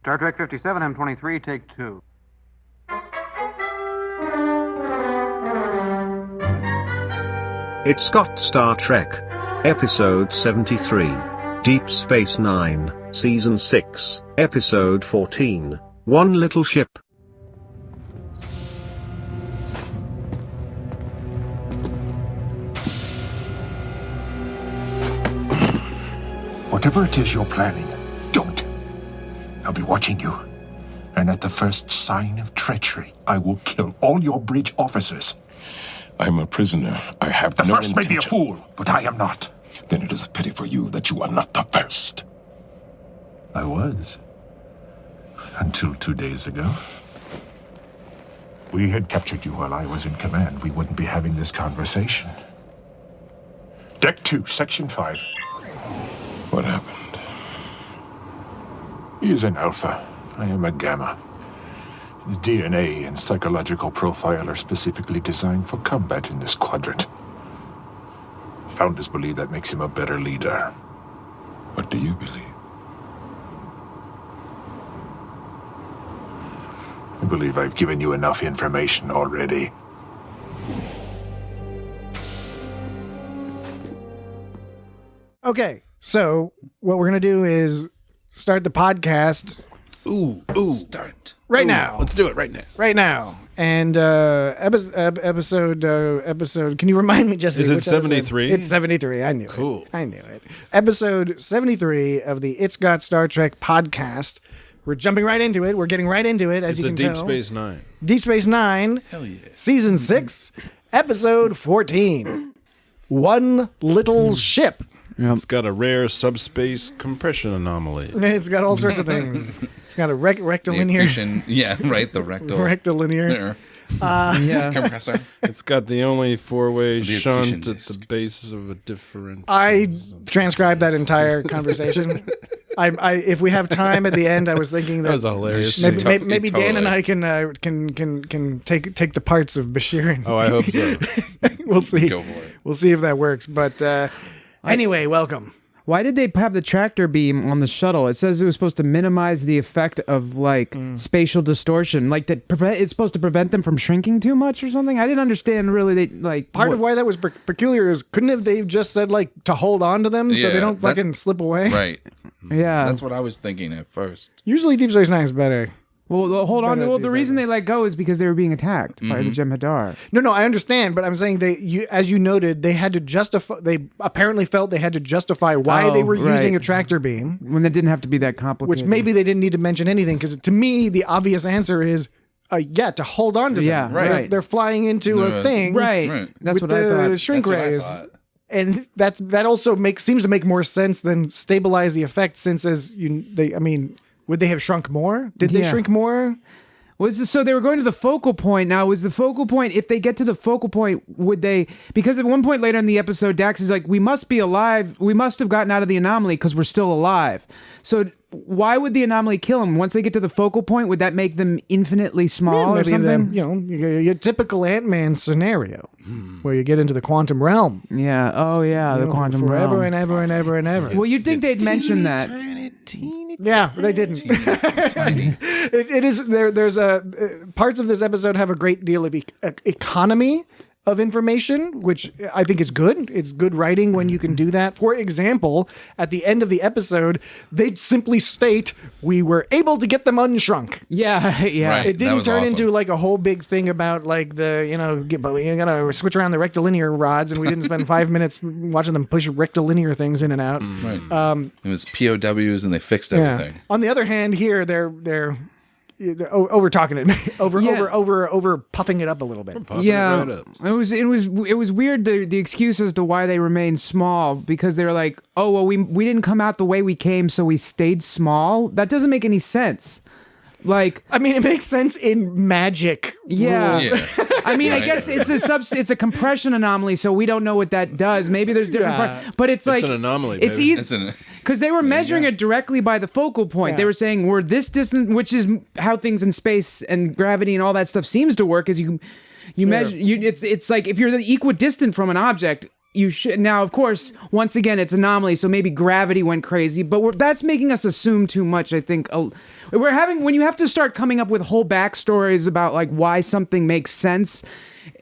Star Trek 57, M23, take 2. It's got Star Trek. Episode 73. Deep Space Nine, Season 6, Episode 14. One Little Ship. Whatever it is you're planning, don't. I'll be watching you. And at the first sign of treachery, I will kill all your bridge officers. I'm a prisoner. I have The no first may be a intention. fool, but I am not. Then it is a pity for you that you are not the first. I was. Until 2 days ago. We had captured you while I was in command. We wouldn't be having this conversation. Deck 2, Section 5. What happened? He is an Alpha. I am a Gamma. His DNA and psychological profile are specifically designed for combat in this quadrant. Founders believe that makes him a better leader. What do you believe? I believe I've given you enough information already. Okay, so what we're going to do is start the podcast Ooh. Start. Right now. Let's do it right now. right now. And episode, can you remind me, Jesse? Is it which episode? 73? It's 73. I knew it. Cool. I knew it. Episode 73 of the It's Got Star Trek podcast. We're jumping right into it. We're getting right into it, as It's you a can Deep tell. Space Nine. Deep Space Nine. Hell yeah. Season 6, Episode 14. One Little Ship. It's got a rare subspace compression anomaly. It's got all sorts of things. It's got a rectilinear. Accretion, yeah, right, the Rectilinear. there. Yeah. Compressor. It's got the only four-way The shunt accretion at the disk. base of a different. I transcribed that entire conversation. If we have time at the end, I was thinking That that was a hilarious. maybe, scene. maybe Dan and Totally. I can take the parts of Bashir. And Oh, I hope so. we'll see. Go for it. We'll see if that works. But anyway, welcome. Why did they have the tractor beam on the shuttle? It says it was supposed to minimize the effect of like spatial distortion, like that. It's supposed to prevent them from shrinking too much or something. I didn't understand really. They like Part of why that was peculiar is couldn't have they just said like to hold on to them so they Yeah, don't that- fucking slip away? Right. Yeah. That's what I was thinking at first. Usually Deep Space Nine is better. Well, hold on. Better Well, the these reason days. they let go is because they were being attacked by the Jem'Hadar. No, I understand, but I'm saying as you noted, they had to justify. They apparently felt they had to justify why they were using a tractor beam, When it didn't have to be that complicated. which maybe they didn't need to mention anything. Because to me, the obvious answer is, to hold on to them. Yeah, right. They're flying into a thing, Right. Right. That's with what I the thought. shrink That's what I rays, thought. and that also seems to make more sense than stabilize the effect. Since would they have shrunk more? Did they Yeah. shrink more? So they were going to the focal point. Now, was the focal point, if they get to the focal point, would they, because at one point later in the episode, Dax is like, we must be alive. We must have gotten out of the anomaly because we're still alive. So why would the anomaly kill them? Once they get to the focal point, would that make them infinitely small or Maybe something? your typical Ant-Man scenario, where you get into the quantum realm. Yeah. Oh, yeah. The quantum forever realm. and ever and ever and ever. Well, you'd think they'd mention that. Yeah, they didn't. It is there. There's parts of this episode have a great deal of economy of information, which I think is good. It's good writing when you can do that. For example, at the end of the episode, they simply state we were able to get them unshrunk. Yeah. Yeah. Right. It That didn't was turn awesome. into like a whole big thing about like but we gotta switch around the rectilinear rods, and we didn't spend 5 minutes watching them push rectilinear things in and out. Right. It was POWs and they fixed everything. On the other hand, here they're over talking it, over puffing it up a little bit. Yeah, right up. it was weird the excuse as to why they remained small, because they were like, oh well, we didn't come out the way we came, so we stayed small. That doesn't make any sense. Like, I mean, it makes sense in magic. yeah, rules. Yeah. I mean, I Right. guess it's a compression anomaly, so we don't know what that does. Maybe there's different, but it's like an anomaly, It's baby. either because they were measuring it directly by the focal point. They Yeah. were saying we're this distant, which is how things in space and gravity and all that stuff seems to work. Is you measure it's like if you're equidistant from an object, you should now. Of course, once again, it's anomaly, so maybe gravity went crazy, but that's making us assume too much. I think when you have to start coming up with whole backstories about like why something makes sense.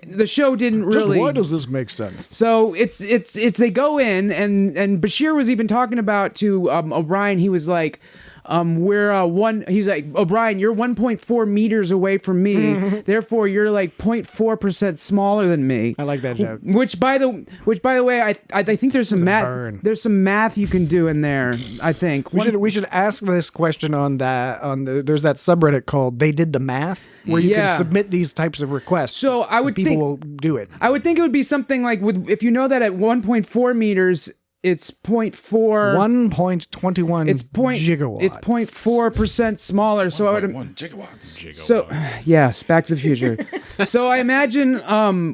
The show didn't really. Just why does this make sense? So it's they go in and Bashir was even talking about to O'Brien. He was like, he's like, O'Brien, you're 1.4 meters away from me, therefore you're like 0.4% smaller than me. I like that joke. Which by the way, I think there's some math. burn. There's some math you can do in there. I think We should ask this question on there's that subreddit called They Did the Math, where you can submit these types of requests. So I would people think will do it. I would think it would be something like if you know that at 1.4 meters. It's 0.4. 1.21 gigawatts. It's 0.4% smaller. So I would 1 gigawatts. So yes, Back to the Future. So I imagine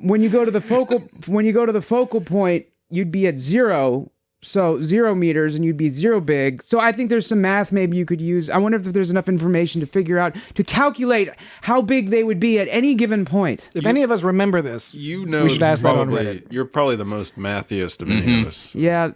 when you go to the focal point, you'd be at 0. So 0 meters, and you'd be 0 big. So I think there's some math maybe you could use. I wonder if there's enough information to figure out, to calculate how big they would be at any given point. If any of us remember this, You know, we should ask that on probably, Reddit. you're probably the most mathiest of any of us. Yeah,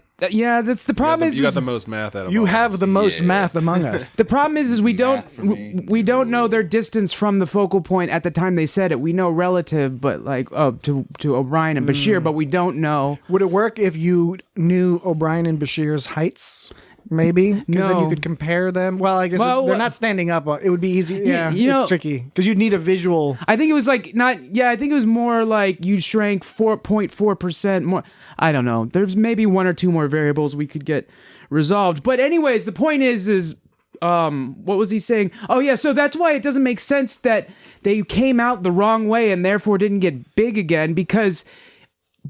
that's the problem. You got the most math out of You all have of the us. most math among us. The problem is we don't for me. we don't know their distance from the focal point at the time they said it. We know relative, but like to O'Brien and Bashir, but we don't know. Would it work if you knew O'Brien and Bashir's heights? Maybe, because then you No. could compare them. Well, I guess Well, they're not standing up. It would be easy. Yeah, you know- it's tricky because you'd need a visual. I think it was like not. Yeah, I think it was more like you shrank 4.4% more. I don't know. There's maybe one or two more variables we could get resolved. But anyways, the point is what was he saying? Oh yeah, so that's why it doesn't make sense that they came out the wrong way and therefore didn't get big again, because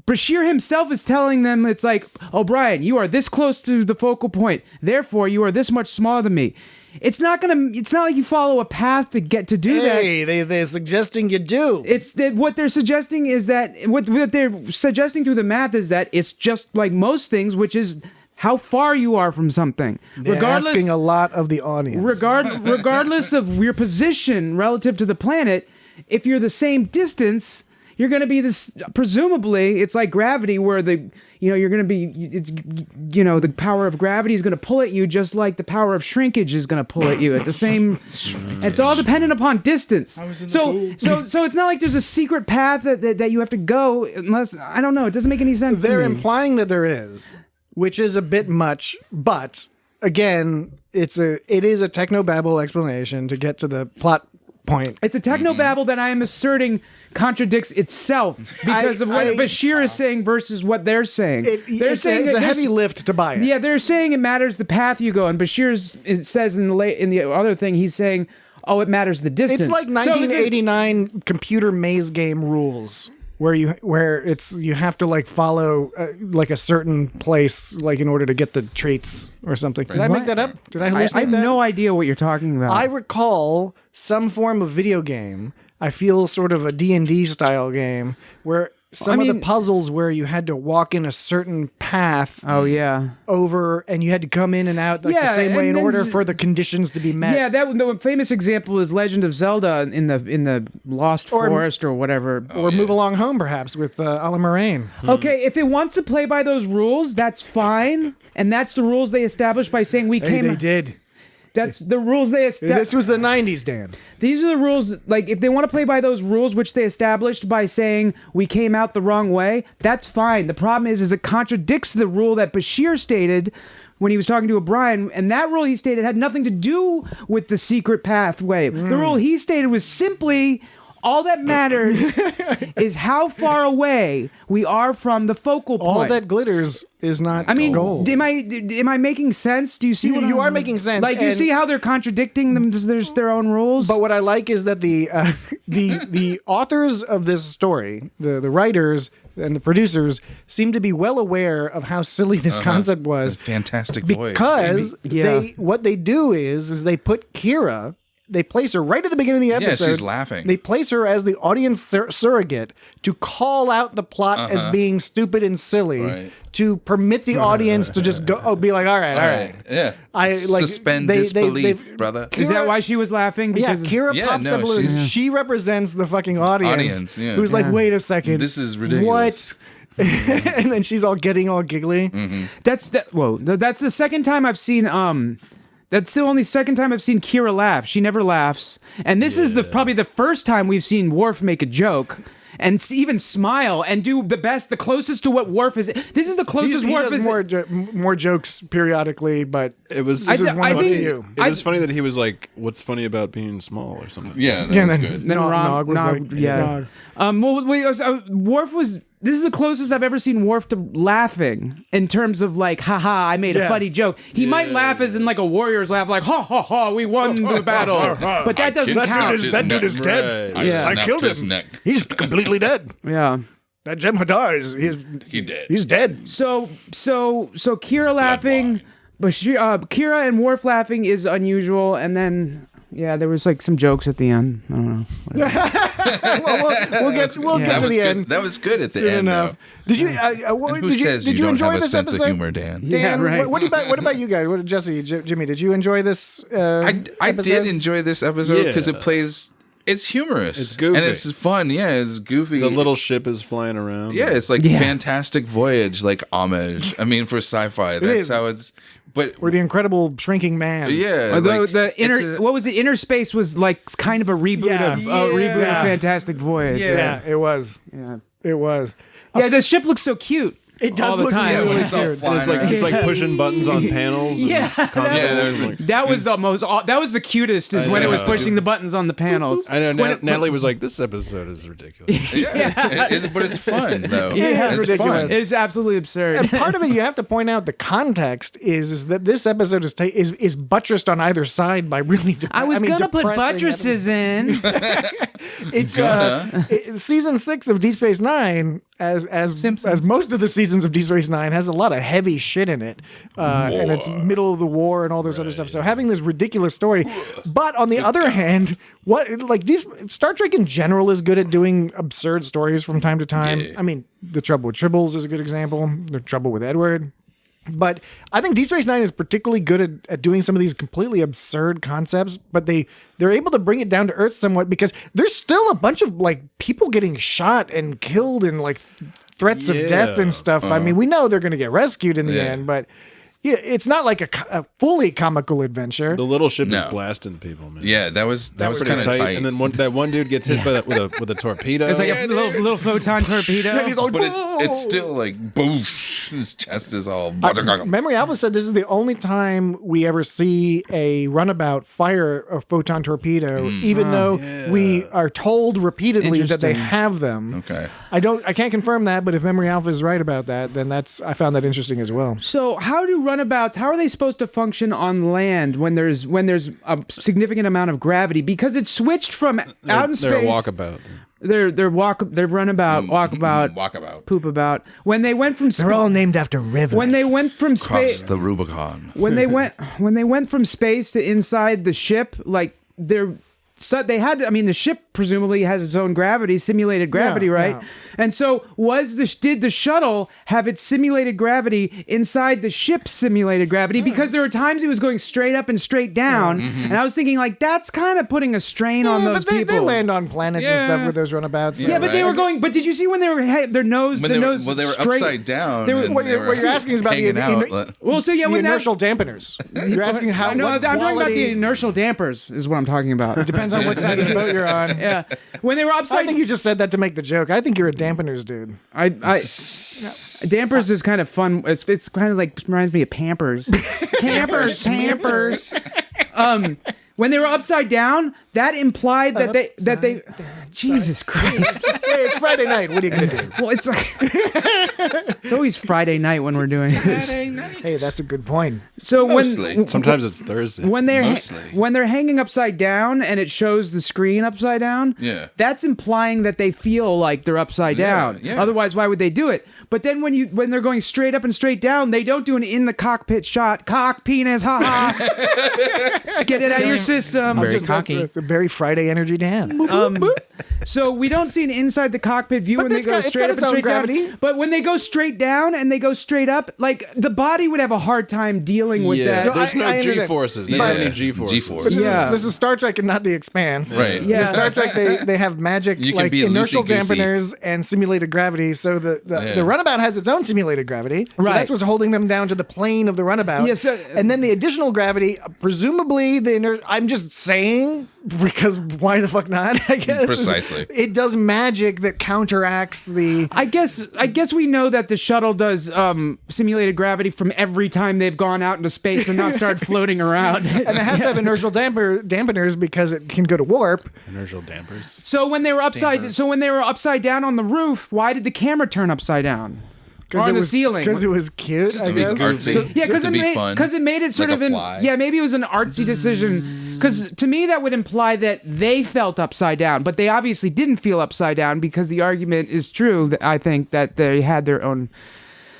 Bashir himself is telling them, it's like, O'Brien, you are this close to the focal point, therefore you are this much smaller than me. It's not like you follow a path to get to do that. Hey, they're suggesting you do. It's that what they're suggesting is that what they're suggesting through the math is that it's just like most things, which is how far you are from something. They're asking a lot of the audience. Regardless of your position relative to the planet, if you're the same distance, you're going to be this. Presumably, it's like gravity, where you're going to be. It's the power of gravity is going to pull at you, just like the power of shrinkage is going to pull at you at the same. It's all dependent upon distance. So it's not like there's a secret path that you have to go, unless I don't know. It doesn't make any sense. They're to me. implying that there is, which is a bit much, but again, it is a technobabble explanation to get to the plot point. It's a technobabble that I am asserting contradicts itself because of what Bashir is saying versus what they're saying. It's a heavy lift to buy it. Yeah, they're saying it matters the path you go, and it says in the other thing, he's saying, oh, it matters the distance. It's like 1989 computer maze game rules, where you have to like follow like a certain place, like in order to get the traits or something. Did I make that up? Did I hallucinate I have that? no idea what you're talking about. I recall some form of video game. I feel sort of a D&D style game where some of the puzzles where you had to walk in a certain path. Oh yeah. Over, and you had to come in and out like the same way in order for the conditions to be met. Yeah, the famous example is Legend of Zelda in the Lost Forest or whatever. Or Move Along Home, perhaps, with Alan Moraine. Okay, if it wants to play by those rules, that's fine, and that's the rules they established by saying we came. They did. That's the rules they established. This was the 90s, Dan. These are the rules. Like, if they want to play by those rules, which they established by saying we came out the wrong way, that's fine. The problem is it contradicts the rule that Bashir stated when he was talking to O'Brien, and that rule he stated had nothing to do with the secret pathway. The rule he stated was simply, all that matters is how far away we are from the focal point. All that glitters is not gold. Am I making sense? Do you see You are making sense. Like, do you see how they're contradicting them? There's their own rules. But what I like is that the authors of this story, the writers and the producers, seem to be well aware of how silly this concept was. Fantastic voice. Because what they do is they put Kira. They place her right at the beginning of the episode. Yeah, she's laughing. They place her as the audience surrogate to call out the plot as being stupid and silly, to permit the audience to just be like, all right. Yeah. Suspend disbelief, brother. Is that why she was laughing? Because Kira pops the balloon. She represents the fucking audience yeah. who's like, wait a second. This is ridiculous. What? and then she's all giggly. That's the second time I've seen that's the only second time I've seen Kira laugh. She never laughs. And this is probably the first time we've seen Worf make a joke and even smile and do the closest to what Worf is. This is the closest He Worf does is. more jokes periodically, but It was. this is It one of the few. was funny that he was like, "What's funny about being small?" or something. Yeah, that Yeah, was and good. then Nog was like, yeah. Worf was. This is the closest I've ever seen Worf to laughing in terms of like, haha, I made a funny joke. He might laugh as in like a warrior's laugh, like, ha ha ha, we won the battle. But that doesn't count. That dude is dead. Right. Yeah. I snapped killed his him. neck. He's completely dead. Yeah. That Jem'Hadar he's dead. So Kira laughing, but Kira and Worf laughing is unusual, and then there was like some jokes at the end. I don't know. We'll get to the end. That was good at the Soon end. enough. Though. Did you? Who says did you don't enjoy have a this sense episode? of humor, Dan? Dan, Yeah, right. What about you guys? Jesse, Jimmy? Did you enjoy this? I episode? did enjoy this episode because Yeah. it plays. It's humorous. It's goofy. And it's fun. Yeah, it's goofy. The little ship is flying around. Yeah, it's like Fantastic Voyage, like homage. I mean, for sci-fi, that's is. how it's. But Or the Incredible Shrinking Man. yeah, Although like, the it's inner, a- what was it? Inner Space was like kind of a reboot of Fantastic Voyage. Yeah, it was. Yeah. It was. Yeah, the ship looks so cute. It does all the look time. really it's all cute. flying And it's like around. pushing buttons on panels. And Yeah. consoles. there's Like- That was the most. That was the cutest. Is when it was know. pushing the buttons on the panels. I know. When it- Natalie was like, "This episode is ridiculous." But it's fun though. Yeah, it's it's ridiculous. fun. It's absolutely absurd. And part of it, you have to point out the context is that this episode is buttressed on either side by really. I was gonna put depressing buttresses in. It's season 6 of Deep Space Nine, as most of the seasons of Deep Space Nine, has a lot of heavy shit in it, and it's middle of the war and all this other stuff. So having this ridiculous story, but on the other hand, Star Trek in general is good at doing absurd stories from time to time. Yeah. I mean, The Trouble with Tribbles is a good example. The Trouble with Edward. But I think Deep Space Nine is particularly good at doing some of these completely absurd concepts, but they're able to bring it down to earth somewhat because there's still a bunch of like people getting shot and killed and like threats of death and stuff. I mean, we know they're going to get rescued in the end, but yeah, it's not like a fully comical adventure. The little ship No. is blasting people, man. Yeah, that was Pretty kind of tight. And then that one dude gets hit with a torpedo. It's like a little photon torpedo. And he's like, but it's still like boosh. His chest is all. Memory Alpha said this is the only time we ever see a runabout fire a photon torpedo, even though we are told repeatedly that they Interesting. have them. Okay. I can't confirm that, but if Memory Alpha is right about that, then I found that interesting as well. So how are they supposed to function on land when there's a significant amount of gravity? Because it's switched from out in space. They're a walkabout. They're runabout, Walkabout. poop about. When they went from They're all named after rivers. when they went from Cross space the Rubicon. when they went from space to inside the ship, like they had. I mean, the ship presumably has its own gravity, simulated gravity, Yeah, right? yeah. And so, did the shuttle have its simulated gravity inside the ship's simulated gravity? Because there were times it was going straight up and straight down, and I was thinking, like, that's kind of putting a strain on those but they people. land on planets and stuff with those runabouts. Yeah, but they right. were going. But did you see when they were their nose? When the they were, nose well, they were straight, upside down. They were- and What they you're were asking is about the hanging out. Well, so yeah, the when inertial dampeners. You're asking how. No, what I'm talking about the quality- inertial dampers. Is what I'm talking about. Depends on what side of the boat you're on. Yeah, when they were I upside. think you just said that to make the joke. I think you're a dampeners dude. Dampers is kind of fun. It's kind of like reminds me of Pampers. Pampers. When they were upside down, that implied that they. Jesus Christ. Hey, it's Friday night. What are you gonna do? Well, it's like it's always Friday night when we're doing this. Hey, that's a good point. So Mostly. Sometimes it's Thursday. when they're Mostly. when they're hanging upside down and it shows the screen upside down, Yeah. that's implying that they feel like they're upside down. yeah. Otherwise, why would they do it? But then when they're going straight up and straight down, they don't do an in the cockpit shot. Cock penis, ha ha. Just get it out of your system. Very cocky. It's a very Friday energy Dan. So we don't see an inside the cockpit view But when they it's go got straight up its and own straight gravity. down. But when they go straight down and they go straight up, like the body would have a hard time dealing with Yeah, that. there's I no understand. G-forces. They Yeah. don't need G-forces. G-force. But Yeah. this is Star Trek and not The Expanse. Right. Yeah. In Star Trek, they have magic You can like be inertial loosey-goosey. dampeners and simulated gravity. So the runabout has its own simulated gravity. So Right. that's what's holding them down to the plane of the runabout. Yeah, so- and then the additional gravity, presumably I'm just saying, because why the fuck not? I guess Precisely. It does magic that counteracts the. I guess we know that the shuttle does simulated gravity from every time they've gone out into space and not started floating around. And it has to have inertial dampeners because it can go to warp. Inertial dampers. So when they were upside down on the roof, why did the camera turn upside down? Or on it the was, ceiling? Because it was cute. I to be guess. artsy. Yeah, because to it be made fun. because it made it sort Like of a an fly. yeah, maybe it was an artsy decision. Because to me that would imply that they felt upside down, but they obviously didn't feel upside down because the argument is true. That I think that they had their own.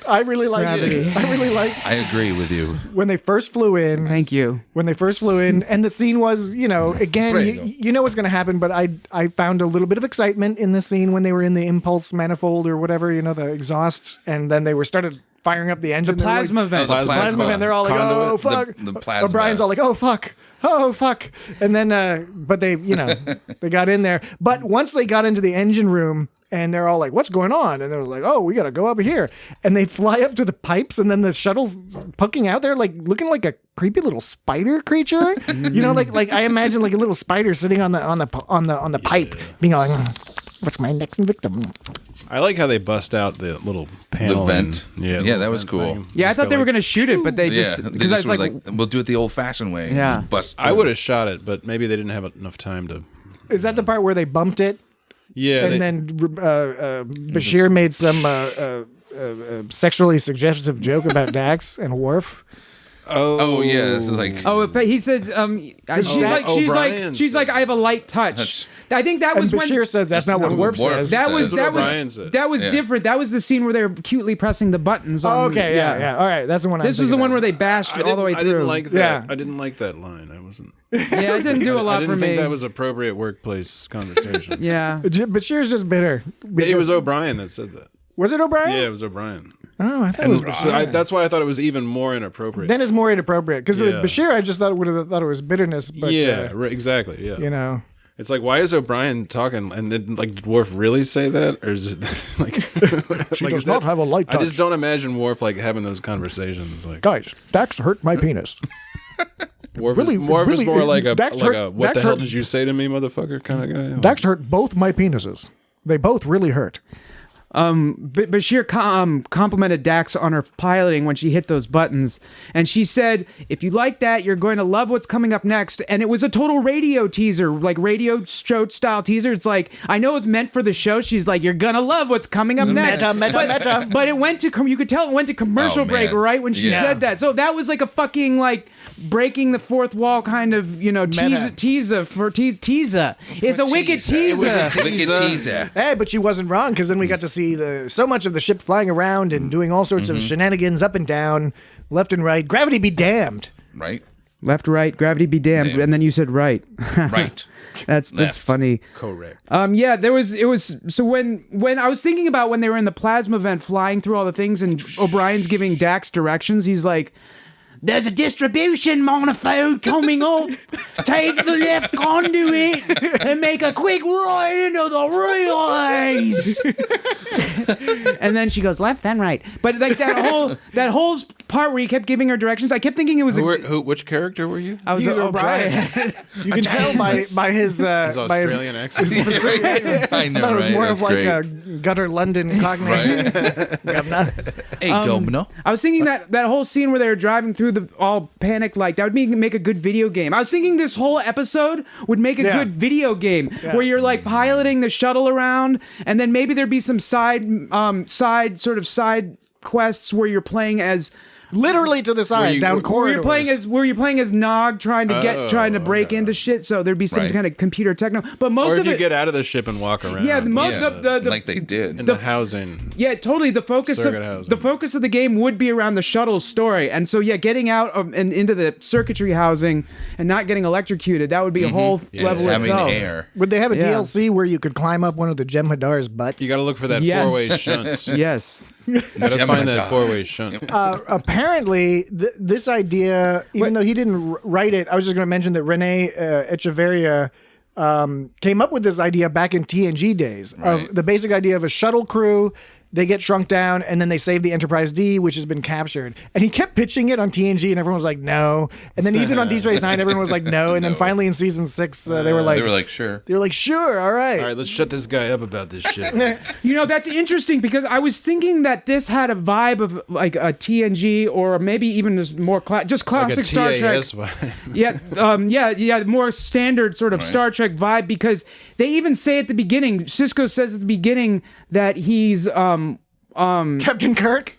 I really like Gravity. I really like I agree with you. when they first flew in. Thank you. When they first flew in, and the scene was, again, Right. you know what's going to happen, but I found a little bit of excitement in the scene when they were in the impulse manifold or whatever, the exhaust, and then they started firing up the engine. The They were like- plasma vent. Oh, the plasma vent. They're all like, Conduit. oh fuck. The plasma. O'Brien's all like, oh fuck. Oh fuck. And then, but they, they got in there. But once they got into the engine room, and they're all like, what's going on? And they're like, oh, we got to go up here. And they fly up to the pipes, and then the shuttle's poking out there, like looking like a creepy little spider creature. Like I imagine like a little spider sitting on the pipe, being like, what's my next victim? I like how they bust out the little panel. The vent. And, Yeah, that was cool. Yeah, I thought they were going to shoot it, but they Yeah, just they because I just was were like, we'll do it the old-fashioned way. Yeah. Bust. I would have shot it, but maybe they didn't have enough time to. Is that the part where they bumped it? Yeah, And then Bashir made some sexually suggestive joke about Dax and Worf. Oh yeah, this is like. oh, if he says, she's like, I have a light touch. I think that And was when Bashir says that's not what what Worf Worf says. that was That's what that was O'Brien said. that was Yeah. different. That was the scene where they were cutely pressing the buttons. Oh, On, okay, yeah. All right, that's the one. This was the one where they bashed all the way I through. didn't like that. Yeah. I didn't like that line. I wasn't. Yeah, it didn't do a lot I for didn't me. think that was appropriate workplace conversation. Yeah. Bashir's just bitter. It was O'Brien that said that. Was it O'Brien? Yeah, it was O'Brien. Oh, I thought it was Bashir. So that's why I thought it was even more inappropriate. Then it's more inappropriate because with Yeah. Bashir, I just would have thought it was bitterness. But yeah, right, exactly. Yeah, it's like, why is O'Brien talking? And did Worf really say that, or is it like She like, does is not that- have a light I touch. just don't imagine Worf like having those conversations. Like Guys, Dax hurt my penis. Worf, really- is, Worf is really, more like a Dax like hurt- a what Dax the hell hurt- did you say to me, motherfucker, kind of guy. Dax hurt both my penises. They both really hurt. Bashir complimented Dax on her piloting when she hit those buttons, and she said, "If you like that, you're going to love what's coming up next." And it was a total radio teaser, like radio show style teaser. It's like, I know it's meant for the show. She's like, "You're gonna love what's coming up next." Meta. But it went to you could tell it went to commercial Oh, break man. right when she Yeah. said that. So that was like a fucking like breaking the fourth wall kind of teaser. It's a wicked teaser. Wicked teaser. Hey, but she wasn't wrong because then we got to see so much of the ship flying around and doing all sorts of shenanigans up and down, left and right. Gravity be damned. Right. Left, right, gravity be damned, Damn. and then you said right. Right. That's Left. funny. Correct. Yeah, it was so when I was thinking about when they were in the plasma vent flying through all the things and O'Brien's giving Dax directions, he's like, "There's a distribution manifold coming up. Take the left conduit and make a quick right into the relays." And then she goes left, then right. But like that whole part where he kept giving her directions, I kept thinking it was Which character were you? I was He's O'Brien. You can tell by his His Australian accent. I know. I thought it was right? more That's of like great. a gutter London cockney. Right. Governor. Hey, Governor. I was thinking that whole scene where they were driving through the all panicked, like that would make a good video game. I was thinking this whole episode would make a Yeah. good video game where you're like piloting the shuttle around, and then maybe there'd be some side quests where you're playing as literally to the side, down corridors. Where you're playing as Nog trying to break into shit. So there'd be some kind of computer techno. But most or of if you it, get out of the ship and walk around. yeah, like they did. in the housing. Yeah, totally. The focus Circuit housing. the focus of the game would be around the shuttle story, and so getting out and into the circuitry housing and not getting electrocuted, that would be a whole level having itself. air. Would they have a Yeah. DLC where you could climb up one of the Jem'Hadar's butts? You got to look for that Yes. four-way shunt. Yes. You got to find that Jem'Hadar. four-way shunt. Apparently, this idea, even though he didn't write it, I was just going to mention that Rene Echeverria came up with this idea back in TNG days of the basic idea of a shuttle crew. They get shrunk down, and then they save the Enterprise D, which has been captured. And he kept pitching it on TNG, and everyone was like, no. And then even on Deep Space Nine, everyone was like, no. And then finally in season 6, they were like, sure. They were like, sure, all right. All right, let's shut this guy up about this shit. You know, that's interesting because I was thinking that this had a vibe of like a TNG or maybe even just more just classic Like a Star Trek. TAS vibe. Yeah, more standard sort of Star Trek vibe because they even say at the beginning, Sisko says at the beginning that he's Captain Kirk.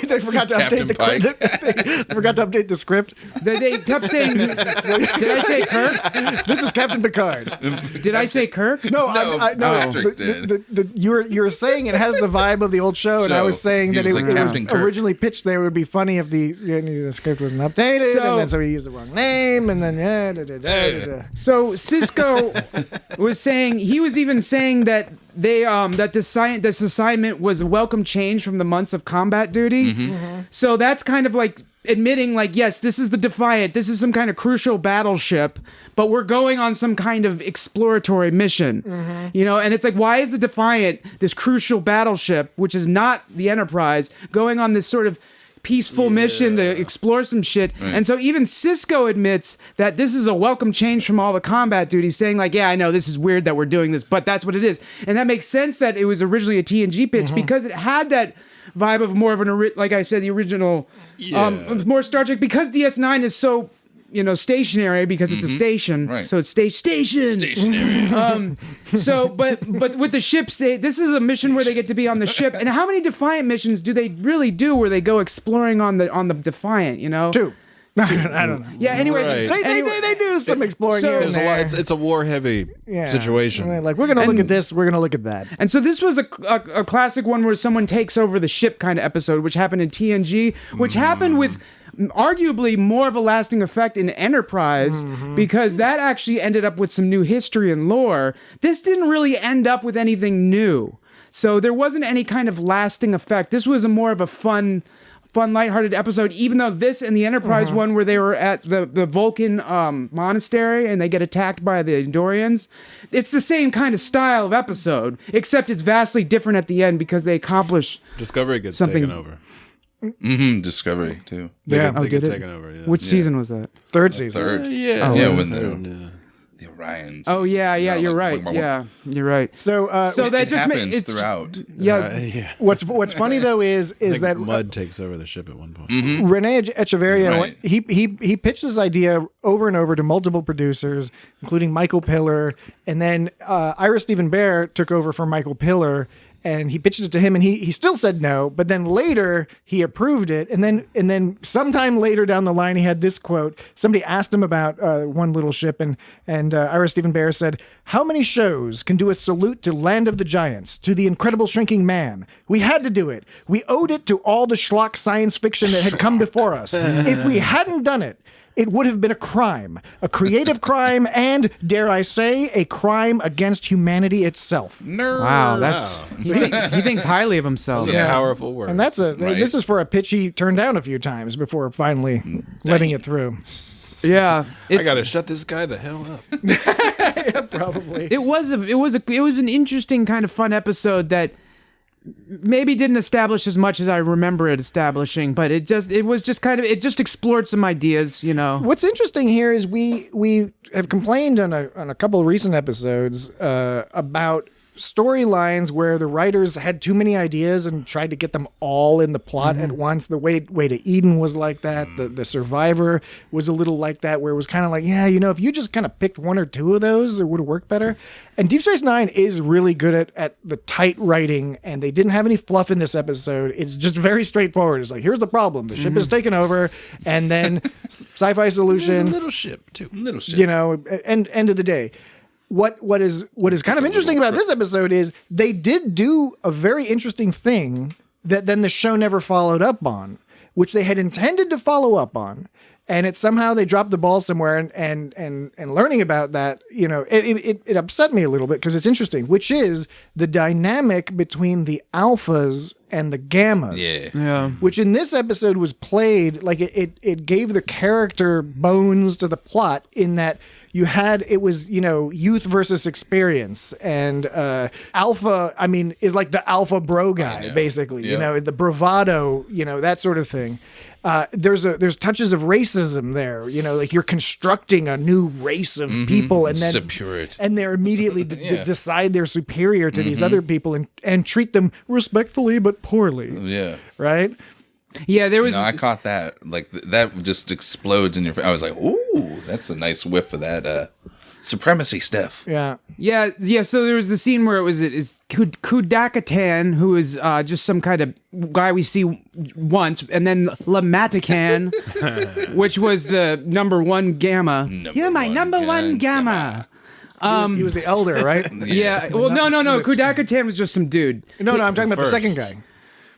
They forgot to Captain Pike. They forgot to update the script. they kept saying, did I say Kirk? This is Captain Picard. Did I say Kirk? No, No, Patrick did. You were saying it has the vibe of the old show, and I was saying he that was it like was Captain Kirk. originally pitched there. It would be funny if the script wasn't updated, and then so he used the wrong name, and then So Sisko was saying, he was even saying that they that this assignment was a welcome change from the months of combat duty. So that's kind of like admitting, like, yes, this is the Defiant, this is some kind of crucial battleship, but we're going on some kind of exploratory mission. You know, and it's like, why is the Defiant, this crucial battleship, which is not the Enterprise, going on this sort of peaceful mission to explore some shit? And so even Sisko admits that this is a welcome change from all the combat duties, saying like, yeah, I know this is weird that we're doing this, but that's what it is. And that makes sense that it was originally a TNG pitch because it had that vibe of more of an, like I said, the original, more Star Trek, because DS9 is so, you know, stationary because it's a station. Right. So it's station. Stationary. So, but with the ships, this is a mission where they get to be on the ship. And how many Defiant missions do they really do where they go exploring on the Defiant? You know, 2. I don't know. Yeah. Anyway, Right. They do some exploring So- here and There's a lot. there. It's a war-heavy situation. Right, like, we're gonna look at this. We're gonna look at that. And so this was a classic one where someone takes over the ship kind of episode, which happened in TNG, which happened with arguably more of a lasting effect in Enterprise, because that actually ended up with some new history and lore. This didn't really end up with anything new. So there wasn't any kind of lasting effect. This was a more of a fun, lighthearted episode, even though this and the Enterprise one where they were at the Vulcan monastery and they get attacked by the Andorians, it's the same kind of style of episode, except it's vastly different at the end because they accomplish Discovery gets something- taken over. Discovery too. They Yeah. get did it? taken over. Yeah. Which season was that? Third season. Third. Yeah. Yeah, Oh, when third, the Orion. Oh yeah, you're right. Yeah, you're right. So, So that it just happens it's throughout. Yeah, yeah. what's funny though is I think that Mud takes over the ship at one point. Rene Echeverria, Right. he pitched this idea over and over to multiple producers, including Michael Piller, and then Ira Stephen Bear took over for Michael Piller, and he pitched it to him, and he still said no, but then later he approved it, and then sometime later down the line he had this quote. Somebody asked him about one little ship, and Ira Stephen Bear said, "How many shows can do a salute to Land of the Giants, to the Incredible Shrinking Man? We had to do it. We owed it to all the schlock science fiction that had come before us. If we hadn't done it, it would have been a crime, a creative crime, and, dare I say, a crime against humanity itself." Nerd. wow, that's he thinks highly of himself. Yeah. Powerful words. And that's Right. this is for a pitch he turned down a few times before finally letting it through. Yeah, I gotta shut this guy the hell up. Probably. It was an interesting kind of fun episode that maybe didn't establish as much as I remember it establishing, but it just explored some ideas, you know. What's interesting here is we have complained on a couple of recent episodes about storylines where the writers had too many ideas and tried to get them all in the plot at once. The way to Eden was like that. The Survivor was a little like that, where it was kind of like, yeah, if you just kind of picked one or two of those, it would have worked better. And Deep Space Nine is really good at the tight writing, and they didn't have any fluff in this episode. It's just very straightforward. It's like, here's the problem. The ship is taken over, and then sci-fi solution. There's a little ship, too. Little shit. End of the day. What is kind of interesting about this episode is they did do a very interesting thing that then the show never followed up on, which they had intended to follow up on. And it somehow they dropped the ball somewhere, and learning about that, it upset me a little bit because it's interesting, which is the dynamic between the alphas and the gammas. Yeah. Which in this episode was played like it gave the character bones to the plot in that it was youth versus experience, and alpha, is like the alpha bro guy, basically, the bravado, that sort of thing. There's touches of racism there, like you're constructing a new race of people, and then and they're immediately decide they're superior to these other people and treat them respectfully but poorly. Yeah. Right? Yeah, there was. I caught that. Like that just explodes in your face. I was like, "Ooh, that's a nice whiff of that supremacy stuff." Yeah. Yeah. So there was the scene where is Kudakatan, who is just some kind of guy we see once, and then Lamatican, which was the number one gamma. You're my number one gamma. He was the elder, right? Yeah. Well, no. Kudakatan was just some dude. No, I'm talking about the second guy.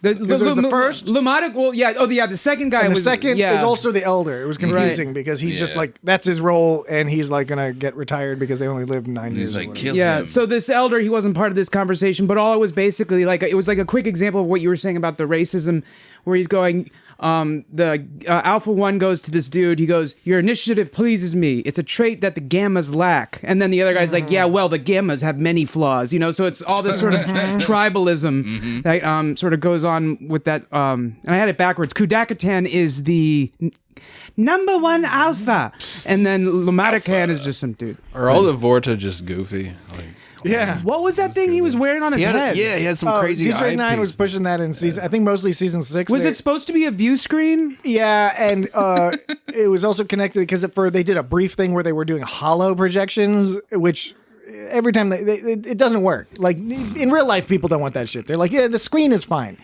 Because there's the first. Lumatic, well, yeah. Oh, yeah. The second guy and the was. second is also the elder. It was confusing because he's just like, that's his role, and he's like going to get retired because they only lived 9 years. He's like, kill yeah. him. So this elder, he wasn't part of this conversation, but all it was basically like, it was like a quick example of what you were saying about the racism, where he's going, the Alpha 1 goes to this dude. He goes, your initiative pleases me. It's a trait that the gammas lack. And then the other guy's like, yeah, well, the gammas have many flaws, so it's all this sort of tribalism that sort of goes on with that. And I had it backwards. Kudakatan is the number one alpha. And then Lamatican is just some dude. Are all the Vorta just goofy? Yeah. What was that thing he was wearing on his head? He had some crazy Deep Space Nine eyepiece. was pushing that in season, I think mostly season 6. Was it supposed to be a view screen? Yeah, and it was also connected because they did a brief thing where they were doing hollow projections, which every time it doesn't work. Like in real life, people don't want that shit. They're like, yeah, the screen is fine.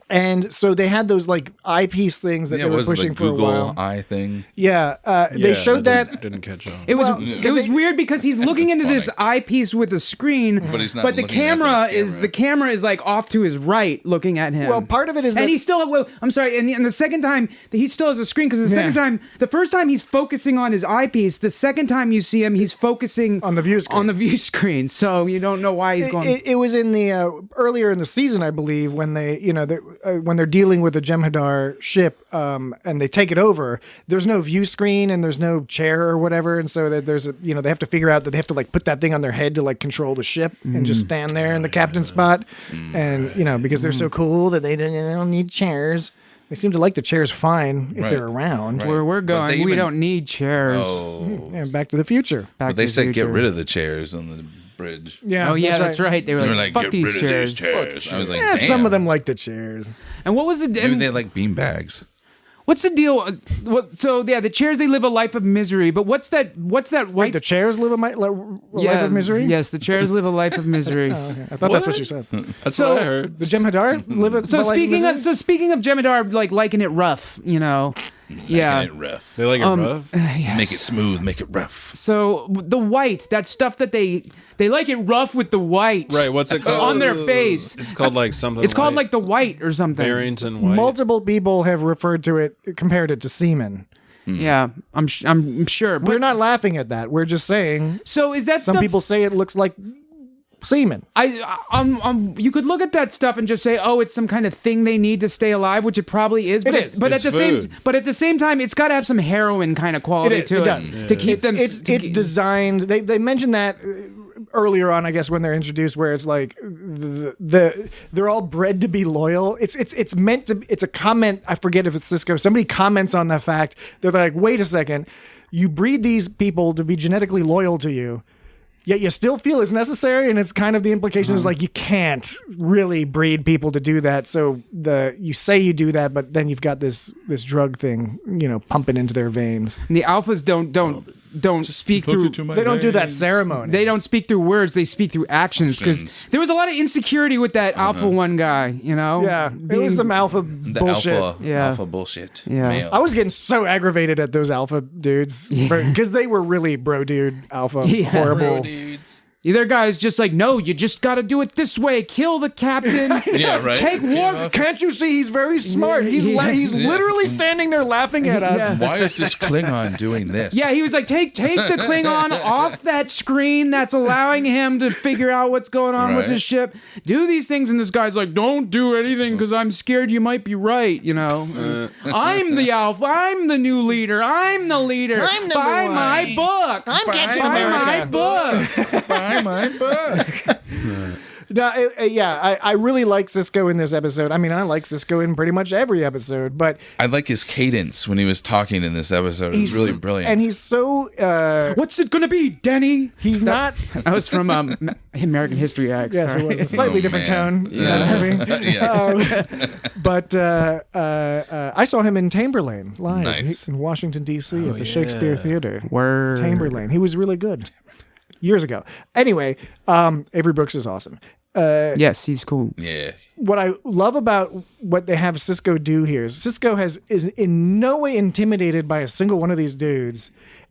And so they had those like eyepiece things that they were pushing for a while. Google eye thing. Yeah, they showed that. Didn't catch on. It was weird because he's looking into this eyepiece with a screen, But he's not but the looking at camera the camera. is like off to his right, looking at him. Well, part of it is and that- he still. Well, I'm sorry, and the second time he still has a screen because the first time he's focusing on his eyepiece, the second time you see him, he's focusing on the view screen. On the view screen, so you don't know why he's going. It was in the earlier in the season, I believe, when they when they're dealing with the Jem'Hadar ship and they take it over, there's no view screen and there's no chair or whatever, and so that there's they have to figure out that they have to like put that thing on their head to like control the ship and just stand there in the captain's spot, and because they're so cool that they don't need chairs. They seem to like the chairs fine if they're around. Where we're going, we don't need chairs. Oh. Yeah, Back to the Future. But they said get rid of the chairs on the bridge. Yeah. Oh yeah, that's right. They were like, fuck get these rid of chairs. these chairs. I was like, Yeah, damn. some of them like the chairs. And what was the? Maybe they like bean bags. What's the deal? So the chairs, they live a life of misery. But what's that white? The chairs live a life of misery? Yes, the chairs live a life of misery. Okay. I thought that's what you said. That's what I heard. The Jem'Hadar live a So life speaking of Jem'Hadar, like liking it rough, yeah. Making it rough. They like it rough? Make it smooth, make it rough. So the white, that stuff that they like it rough with the white. Right, what's it called? On their face. It's called like something It's called like the white or something. Barrington White. Multiple people have compared it to semen. Yeah, I'm sure. But We're not laughing at that. We're just saying so is that some stuff, people say it looks like semen. You could look at that stuff and just say, oh, it's some kind of thing they need to stay alive, which it probably is. But It is. But It's at the food. same time, it's got to have some heroin kind of quality to It it does. to keep them. It's designed. They mentioned that earlier on, I guess, when they're introduced, where it's like they're all bred to be loyal. It's meant to. It's a comment. I forget if it's Sisko. Somebody comments on the fact they're like, wait a second, you breed these people to be genetically loyal to you. yet you still feel it's necessary, and it's kind of the implication is like you can't really breed people to do that. So you say you do that, but then you've got this drug thing, pumping into their veins. And the alphas don't speak through. They don't do that ceremony. They don't speak through words. They speak through actions. Because there was a lot of insecurity with that Alpha One guy. Yeah, it was some alpha bullshit. Alpha bullshit. Yeah. Male. I was getting so aggravated at those alpha dudes because they were really bro dude alpha horrible. Bro dudes. Either guy's just like, no, you just got to do it this way. Kill the captain. Yeah, right. Take Worf. Can't you see he's very smart? He's literally standing there laughing at us. Yeah. Why is this Klingon doing this? Yeah, he was like, take the Klingon off that screen that's allowing him to figure out what's going on with his ship. Do these things, and this guy's like, don't do anything because I'm scared you might be right, I'm the alpha. I'm the new leader. I'm the leader. I'm Buy my book. I'm Captain Buy America. my book. Buy my book. No, I really like Sisko in this episode. I mean, I like Sisko in pretty much every episode, but I like his cadence when he was talking in this episode. It was really brilliant. And he's so What's it gonna be, Denny? he's not. That was from American History X. Yes, sorry. it was a slightly different man. tone. Yes. But I saw him in Tamberlane live Nice. in Washington D.C. at the Shakespeare Theater. Word. Tamberlane. He was really good years ago. Anyway, Avery Brooks is awesome. Yes, he's cool. Yeah. What I love about what they have Sisko do here is Sisko is in no way intimidated by a single one of these dudes.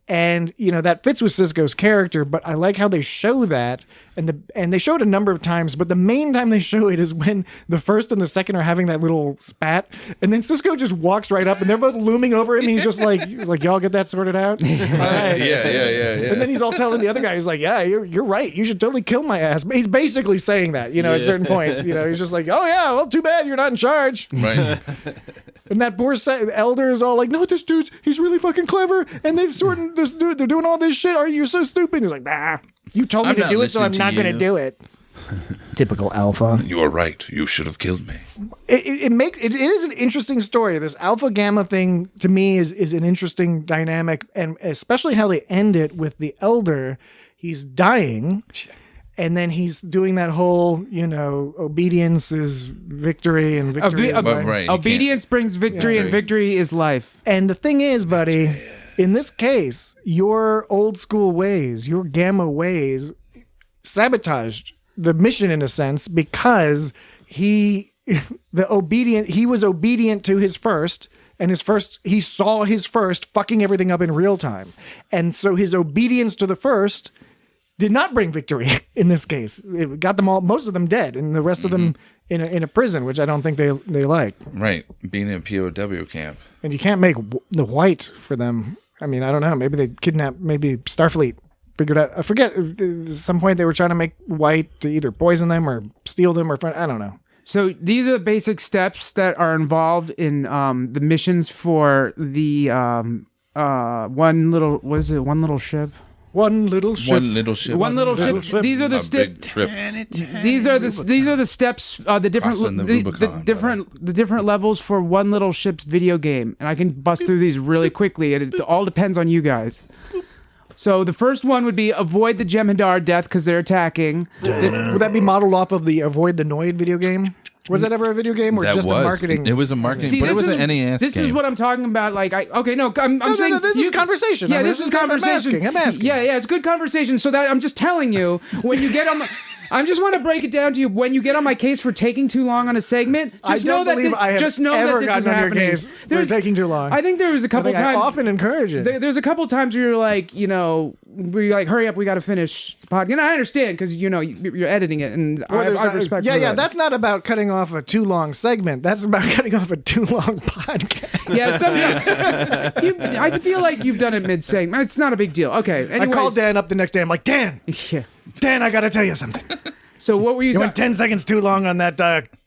And, that fits with Sisko's character, but I like how they show that. And they show it a number of times, but the main time they show it is when the first and the second are having that little spat. And then Sisko just walks right up and they're both looming over him. And he's like, y'all get that sorted out? All right. Yeah. And then he's all telling the other guy, he's like, yeah, you're right. You should totally kill my ass. But he's basically saying that, at certain points. He's just like, oh, yeah, well, too bad you're not in charge. Right. And that poor elder is all like, no, this dude's, he's really fucking clever. And they're doing all this shit. You're so stupid. He's like, nah, you told me to do it, so I'm not going to do it. Typical alpha. You are right. You should have killed me. It is an interesting story. This alpha gamma thing to me is an interesting dynamic, and especially how they end it with the elder. He's dying. And then he's doing that whole, obedience is victory and victory is life. Right, Obedience brings victory, and victory is life. And the thing is, buddy, in this case, your old school ways, your gamma ways, sabotaged the mission in a sense because he was obedient to his first. And he saw his first fucking everything up in real time. And so his obedience to the first did not bring victory in this case. It got them most of them dead, and the rest of them in a prison, which I don't think they like. Right. Being in a POW camp. And you can't make the white for them. I mean, I don't know. Maybe they kidnapped, maybe Starfleet figured out. I forget, at some point they were trying to make white to either poison them or steal them or, I don't know. So these are the basic steps that are involved in the missions for the one little ship. One little ship. One little ship. One little ship. These are the big trip. These are the steps. The different Crossing the Rubicon, the different levels for one little ship's video game, and I can bust through these really quickly. And it all depends on you guys. So the first one would be avoid the Jem'Hadar death because they're attacking. Would that be modeled off of the Avoid the Noid video game? Was that ever a video game or just a marketing? It was a marketing, but it was an NES This game. is what I'm talking about. Like, I'm saying this is conversation. Yeah, this is conversation. I'm asking. Yeah, it's good conversation. So that I'm just telling you when you get on. I just want to break it down to you. When you get on my case for taking too long on a segment, just know that this is happening. There's taking too long. I think there was a couple times. I often encourage it. There's a couple times where you're like, we like, hurry up, we got to finish the podcast. And I understand because you're editing it, and I have respect. For that. That's not about cutting off a too long segment. That's about cutting off a too long podcast. Yeah, sometimes I feel like you've done it mid segment. It's not a big deal. Okay. Anyways. I called Dan up the next day. I'm like, Dan. Yeah. Dan, I got to tell you something. So what were you saying? You went 10 seconds too long on that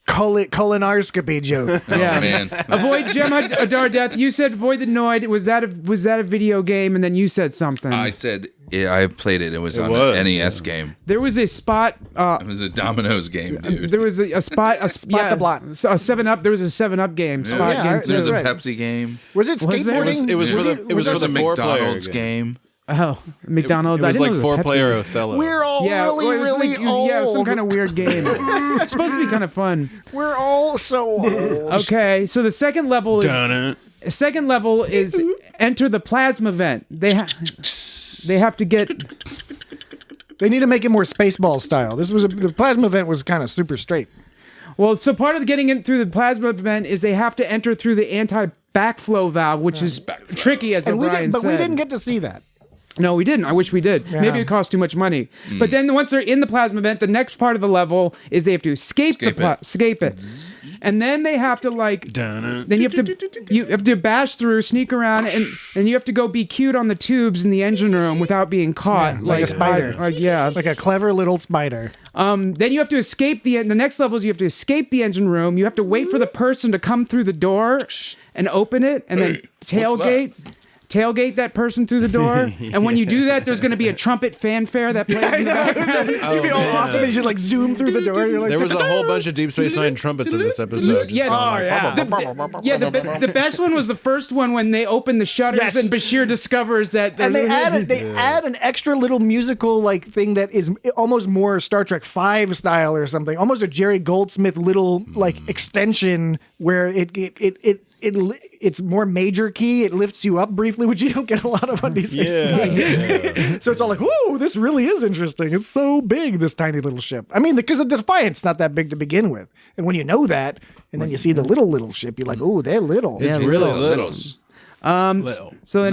colonoscopy joke. Yeah, oh, man. Avoid Jem'Hadar death. You said avoid the Noid. Was that a video game? And then you said something. I said, yeah, I played it. It was on an NES game. There was a spot. It was a Domino's game, dude. There was a spot. The block. So a 7-Up. There was a 7-Up game. Yeah. Spot game. There was a right. Pepsi game. Was it skateboarding? It was for the McDonald's game. game. Oh, McDonald's. It I was didn't like know it was a Pepsi. 4-player Othello. We're all Yeah, really, well, it was really like, old. yeah, some kind of weird game. It's supposed to be kind of fun. We're all so old. Okay, so the second level is Dun-dun. enter the plasma vent. They have to get. They need to make it more Spaceball style. The plasma event was kind of super straight. Well, so part of getting in through the plasma vent is they have to enter through the anti-backflow valve, which is tricky, as O'Brien said. We didn't get to see that. No, we didn't. I wish we did. Yeah. Maybe it cost too much money. But then once they're in the plasma vent, the next part of the level is they have to escape it. And then they have to then you have to bash through, sneak around, and you have to go be cute on the tubes in the engine room without being caught, like a spider. Like a clever little spider. Then you have to escape the next level is you have to escape the engine room. You have to wait for the person to come through the door and open it, and then tailgate that person through the door. And when you do that, there's going to be a trumpet fanfare that plays in the background. It should be all awesome. And you should zoom through the door. You're like, There was a whole bunch of Deep Space Nine trumpets in this episode. Yeah, the best one was the first one when they open the shutters and Bashir discovers that. And they add an extra little musical thing that is almost more Star Trek V style or something, almost a Jerry Goldsmith little extension where it's more major key. It lifts you up briefly, which you don't get a lot of on Deep Space Nine. So it's all like, whoa, this really is interesting. It's so big, this tiny little ship. I mean, because the Defiant's not that big to begin with. And when you know that, and then you see the little ship, you're like, oh, they're little. It's really little. So the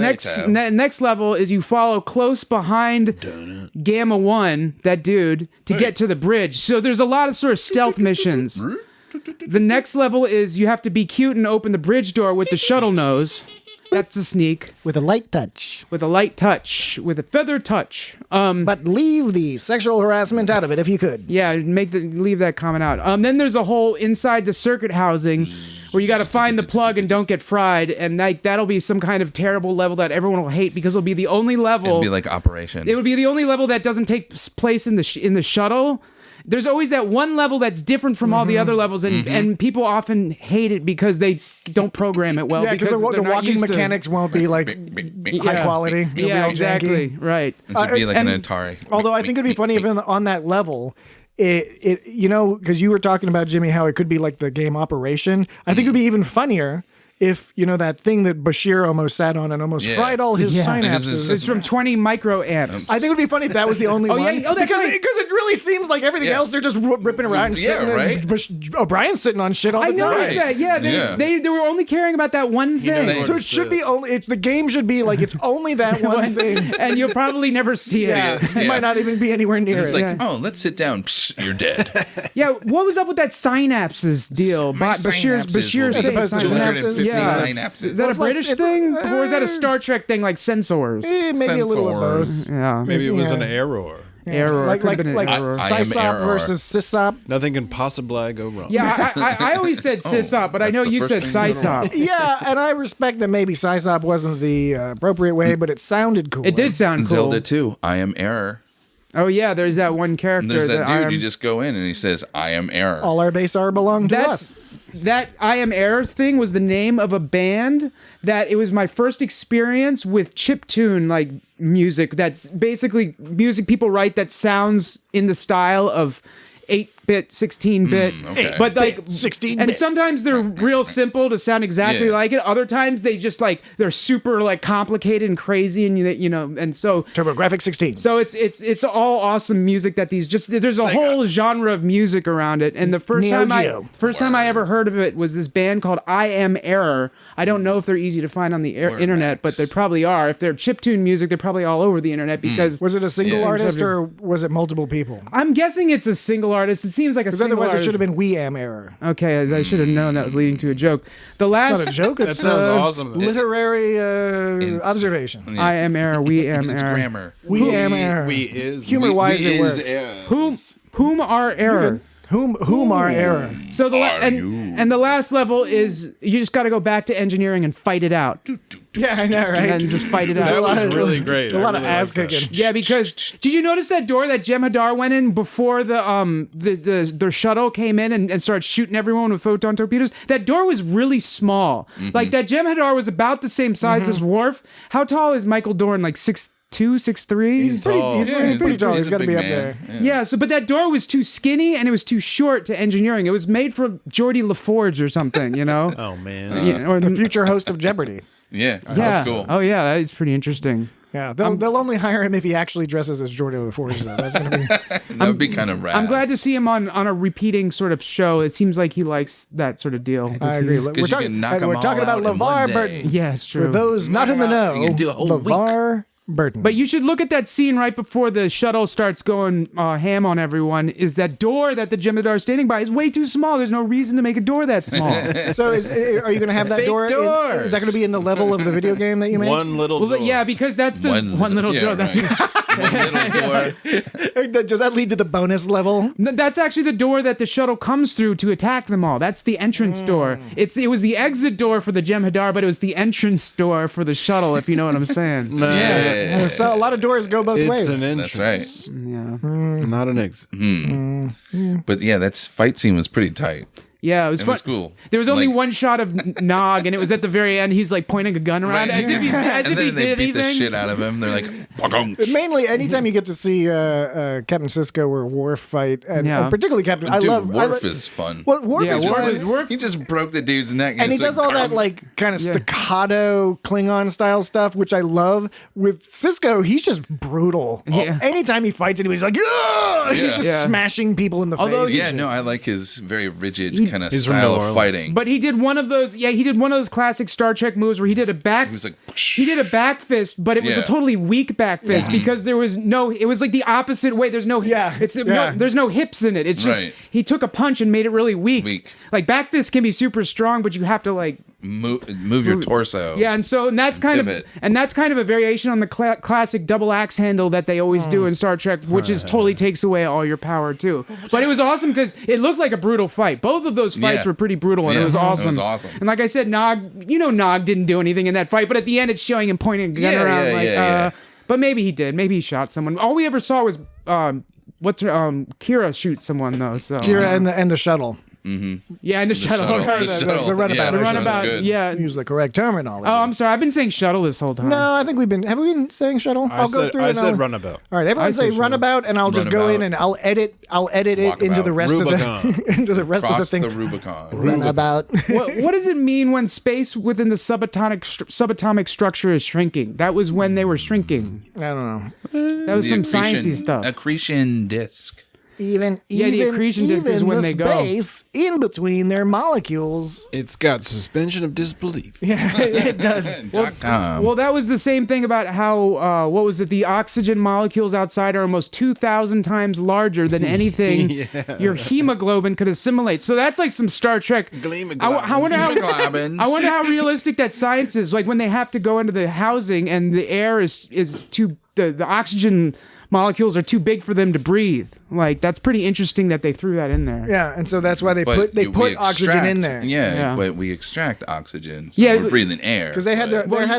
next level is you follow close behind Gamma 1, that dude, to get to the bridge. So there's a lot of sort of stealth missions. The next level is you have to be cute and open the bridge door with the shuttle nose. That's a sneak. With a light touch. With a feather touch. But leave the sexual harassment out of it if you could. Yeah, leave that comment out. Then there's a whole inside the circuit housing where you got to find the plug and don't get fried, and that'll be some kind of terrible level that everyone will hate because it'll be the only level. It'll be like Operation. It would be the only level that doesn't take place in the shuttle. There's always that one level that's different from all the other levels, and people often hate it because they don't program it well. Yeah, because the walking mechanics won't be high quality. It'll be all exactly. janky. Right. It should be like an Atari. Although I think it'd be funny if on that level, because you were talking about, Jimmy, how it could be like the game Operation. I think it'd be even funnier if, that thing that Bashir almost sat on and almost fried all his synapses. It's from 20 microamps. I think it would be funny if that was the only one. Yeah. Because it really seems like everything else, they're just ripping around and sitting and O'Brien's sitting on shit all the time. I noticed that. Yeah, they were only caring about that one thing. So it should be the game should be like it's only that one thing. And you'll probably never see it. Yeah. You might not even be anywhere near it's it. It's like, let's sit down. Psh, you're dead. Yeah, what was up with that synapses deal? Bashir's synapses. Yeah. Synapses. Is that a British thing? Or is that a Star Trek thing like sensors? Maybe a little of both. Yeah. Maybe it was an error. Error. Like error. Sysop versus Sysop. Nothing can possibly go wrong. Yeah, I always said Sysop, but I know you said Sysop. Yeah, and I respect that maybe Sysop wasn't the appropriate way, but it sounded cool. It did sound cool. Zelda 2, I am error. Oh yeah, there's that one character. And there's that dude, you just go in and he says, I am error. All our base R belong to us. That I Am Error thing was the name of a band that it was my first experience with chiptune music. That's basically music people write that sounds in the style of 8-bit, 16-bit, okay. but 16-bit. And sometimes they're real simple to sound exactly like it. Other times they just they're super complicated and crazy, and and so TurboGrafx 16. So it's all awesome music that there's a whole genre of music around it. And the first time I ever heard of it was this band called I Am Error. I don't know if they're easy to find on the internet, but they probably are. If they're chiptune music, they're probably all over the internet because was it a single artist or was it multiple people? I'm guessing it's a single artist. It seems like a single otherwise artist. It should have been We Am Error. Okay, I should have known that was leading to a joke. The last not a joke. It's that sounds awesome. Literary observation. Yeah. I am error. We am it's error. Grammar. We am error. We is. Humor-wise, it works. Whom are error? Whom are error? So and the last level is you just got to go back to engineering and fight it out. Yeah, I know, right? And just fight it out. That was really great. A lot of ass kicking. Yeah, because did you notice that door that Jem'Hadar went in before the shuttle came in and started shooting everyone with photon torpedoes? That door was really small. Like that Jem'Hadar was about the same size as Worf. How tall is Michael Dorn? Like 6'3", 6'2", 6'3". He's pretty tall. He's a got to big be up man. there. Yeah, so but that door was too skinny and it was too short to engineering. It was made for Geordie LaForge or something, you know? Oh man. Yeah, or The future host of Jeopardy. Yeah, yeah. that's cool. Oh yeah, that is pretty interesting. Yeah, they'll only hire him if he actually dresses as Geordie LaForge, though. That's going to be... That would be kind of rad. I'm glad to see him on a repeating sort of show. It seems like he likes that sort of deal. I agree. you can knock 'em We're all talking about out in one LeVar day. Burton. Yeah, it's For true. those not in the know, You can do a whole LeVar Burton. But you should look at that scene right before the shuttle starts going ham on everyone. Is that door that the Jem'Hadar is standing by is way too small. There's no reason to make a door that small. So are you going to have that Fake door? doors. Is that going to be in the level of the video game that you made? One little Well, door. yeah, because that's the one little yeah, door. right. That's One little door. Does that lead to the bonus level? That's actually the door that the shuttle comes through to attack them all. That's the entrance door. It was the exit door for the Jem'Hadar, but it was the entrance door for the shuttle, if you know what I'm saying. Yeah. So a lot of doors go both It's ways. an That's entrance. right. Yeah. Not an exit. But yeah, that fight scene was pretty tight. Yeah, it was It fun. was cool. There was only Like- one shot of Nog, and it was at the very end. He's like pointing a gun around as if, and he then they did beat the anything. shit out of him. They're like, Mainly, anytime you get to see Captain Sisko or Worf fight, and Yeah. particularly Captain, I dude, love Worf is fun. Well, Worf Yeah, is Worf fun. is Worf. He just broke the dude's neck, And he it's does like, all that like kind of staccato Klingon style stuff, which I love. With Sisko, he's just brutal. Yeah. Anytime he fights anybody, he's like, "Ugh!" He's just Yeah. smashing people in the Although- face. and Yeah, shit. no, I like his very rigid kind of He's from style New of Orleans. fighting. But he did one of those. Yeah, he did one of those classic Star Trek moves where he did a back. He was like, He did a back fist, but it was a Yeah. totally weak back fist because there was no. It was like the opposite way. There's no. Yeah. There's no hips in it. It's just Right. he took a punch and made it really weak. Weak. Like back fist can be super strong, but you have to like. move your torso. Yeah, and that's kind Pivot. of a variation on the classic double axe handle that they always do in Star Trek, which is totally takes away all your power too. But it was awesome because it looked like a brutal fight. Both of those fights Yeah. were pretty brutal, and Yeah, it was awesome. it was awesome. And like I said, Nog didn't do anything in that fight, but at the end it's showing him pointing a gun Yeah, around. yeah, like, yeah. But maybe he did. Maybe he shot someone. All we ever saw was Kira shoot someone though. So Kira and the shuttle. yeah, in the shuttle. The runabout, Yeah, I should say. Runabout. good. Yeah. Use the correct terminology. Oh, I'm sorry. I've been saying shuttle this whole time. No, I think have we been saying shuttle? I said runabout. All right, everyone I say say runabout, and I'll just go Runabout. in and I'll edit it into the Walkabout. rest of Rubicon. the into the rest of the Cross things. the Rubicon. Runabout. What does it mean when space within the subatomic structure is shrinking? That was when they were shrinking. I don't know. That was The some sciencey stuff. Accretion disk. Even the accretion disk is when the they go. space in between their molecules. It's got suspension of disbelief. Yeah, it does. .com. Well, that was the same thing about how what was it? The oxygen molecules outside are almost 2,000 times larger than anything your hemoglobin could assimilate. So that's like some Star Trek. I wonder how realistic that science is. Like when they have to go into the housing and the air is too the oxygen molecules are too big for them to breathe. Like that's pretty interesting that they threw that in there. Yeah, and so that's why they But put oxygen in there. Yeah, but we extract oxygen. So Yeah, we're breathing air. Because they had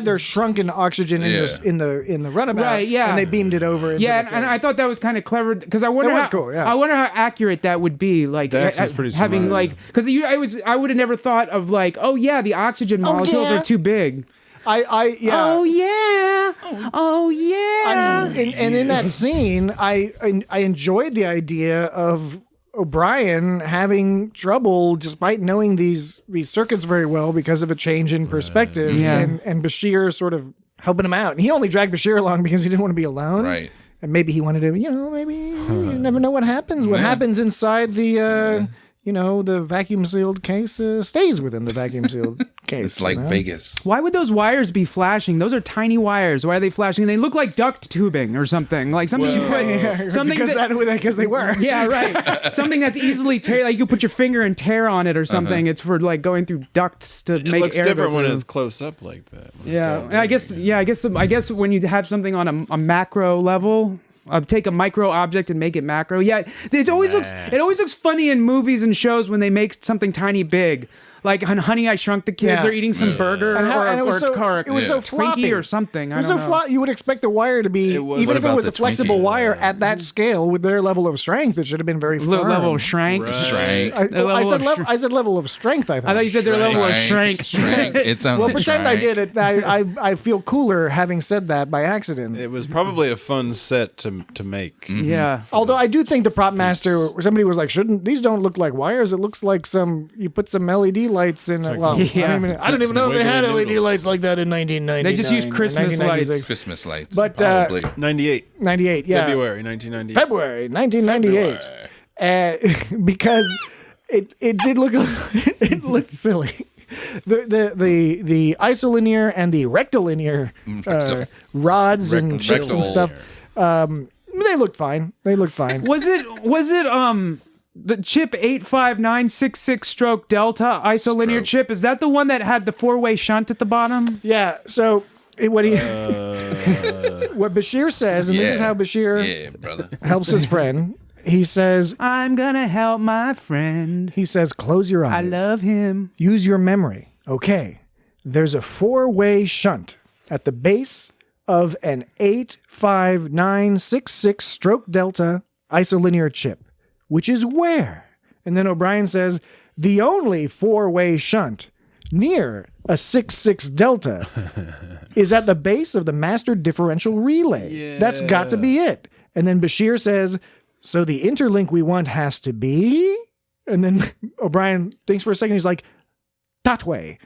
their shrunken oxygen in the runabout, Right, yeah. and they beamed it over. Into Yeah, the and I thought that was kind of clever because I wonder It was how cool, yeah. I wonder how accurate that would be. Like Dax is pretty having smart. like because I would have never thought of like the oxygen molecules yeah. are too big. yeah. Oh yeah. Oh yeah. And in that scene, I enjoyed the idea of O'Brien having trouble despite knowing these circuits very well because of a change in perspective, Yeah. and Bashir sort of helping him out. And he only dragged Bashir along because he didn't want to be alone. Right. And maybe he wanted to, maybe you never know what happens. What happens inside the the vacuum sealed case stays within the vacuum sealed case. It's like Vegas. Why would those wires be flashing? Those are tiny wires. Why are they flashing? They look like duct tubing or something. Like something you put something because they were. Yeah, right. Something that's easily tear. Like you put your finger and tear on it or something. It's for like going through ducts to It make looks air different go when through. it's close up like that. Yeah, and I guess when you have something on a macro level. Take a micro object and make it macro. Yeah, it always looks funny in movies and shows when they make something tiny big. like on Honey I Shrunk the Kids. Yeah. They're eating some burger And it was so Twinkie floppy or something. It was so flat. You would expect the wire to be, was- even What if it about was a the flexible Twinkie? wire at that scale with their level of strength, it should have been very firm. level of shrank. Shrank. I said level of strength. I thought you said their level of Shrank. shrank. It sounds Well, like pretend I shrank. did it. I feel cooler having said that by accident. It was probably a fun set to make. Yeah. Although I do think the prop master, somebody was like, "Shouldn't these don't look like wires? It looks like you put some LED lights in." Well, Yeah. I don't even know if they had wiggly LED noodles. lights like that in 1999. They just used or Christmas 1996. lights. Christmas lights. But, probably. 98. 98, yeah. February 1998. February 1998. Because it did look it looked silly. The isolinear and the rectilinear rods and chips and stuff. They looked fine. Was it the chip 85966 stroke delta isolinear Stroke. chip? Is that the one that had the 4-way shunt at the bottom? Yeah. So what Bashir says, and this is how Bashir Yeah, brother. helps his friend. He says, I'm gonna help my friend. close your eyes. I love him. Use your memory. Okay. There's a 4-way shunt at the base of an 85966 stroke delta isolinear chip, which is where? And then O'Brien says, the only 4-way shunt near a 6-6 delta is at the base of the master differential relay. Yeah. That's got to be it. And then Bashir says, so the interlink we want has to be? And then O'Brien thinks for a second. He's like, that way.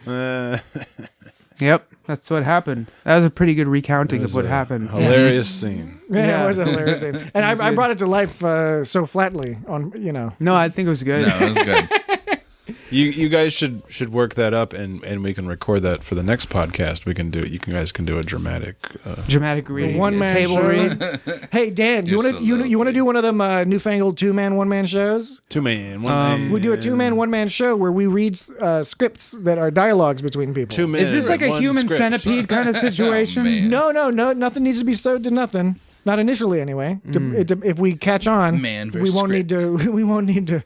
Yep, that's what happened. That was a pretty good recounting of what happened. Hilarious scene. Yeah, it was a hilarious scene. And I brought it to life so flatly on, No, I think it was good. No, it was good. You guys should work that up, and we can record that for the next podcast. We can do it. You guys can do a dramatic. Dramatic reading. One-man table show. read. Hey, Dan, you want to do one of them newfangled 2-man, 1-man shows? 2-man, 1-man. We do a 2-man, 1-man show where we read scripts that are dialogues between people. 2 men. Is this like a one human script. centipede kind of situation? man. No, nothing needs to be sewed to nothing. Not initially, anyway. If we catch on, Man we versus won't need to. We won't need to,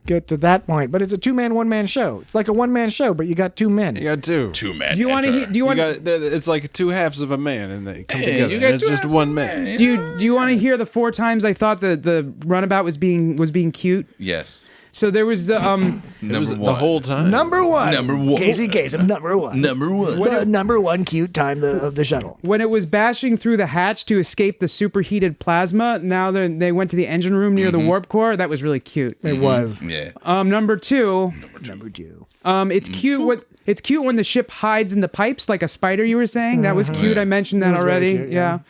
get to that point. But it's a 2-man, 1-man show. It's like a 1-man show, but you got 2 men. You got 2. 2-man. Do you want to? Do you want? It's like 2 halves of a man, and they come Hey, together. you And got it's two just halves one of man. man. Do you want to hear the 4 times I thought the runabout was being cute? Yes. So there was the It was Number the one. whole time. Number one. Casey Kasem, number one. Number one. The number one cute time of the shuttle. when it was bashing through the hatch to escape the superheated plasma. Now they went to the engine room near the warp core. That was really cute. It was. Yeah. Number two. Number 2. It's cute. It's cute when the ship hides in the pipes like a spider. You were saying that was cute. I mentioned that was very already. cute, yeah.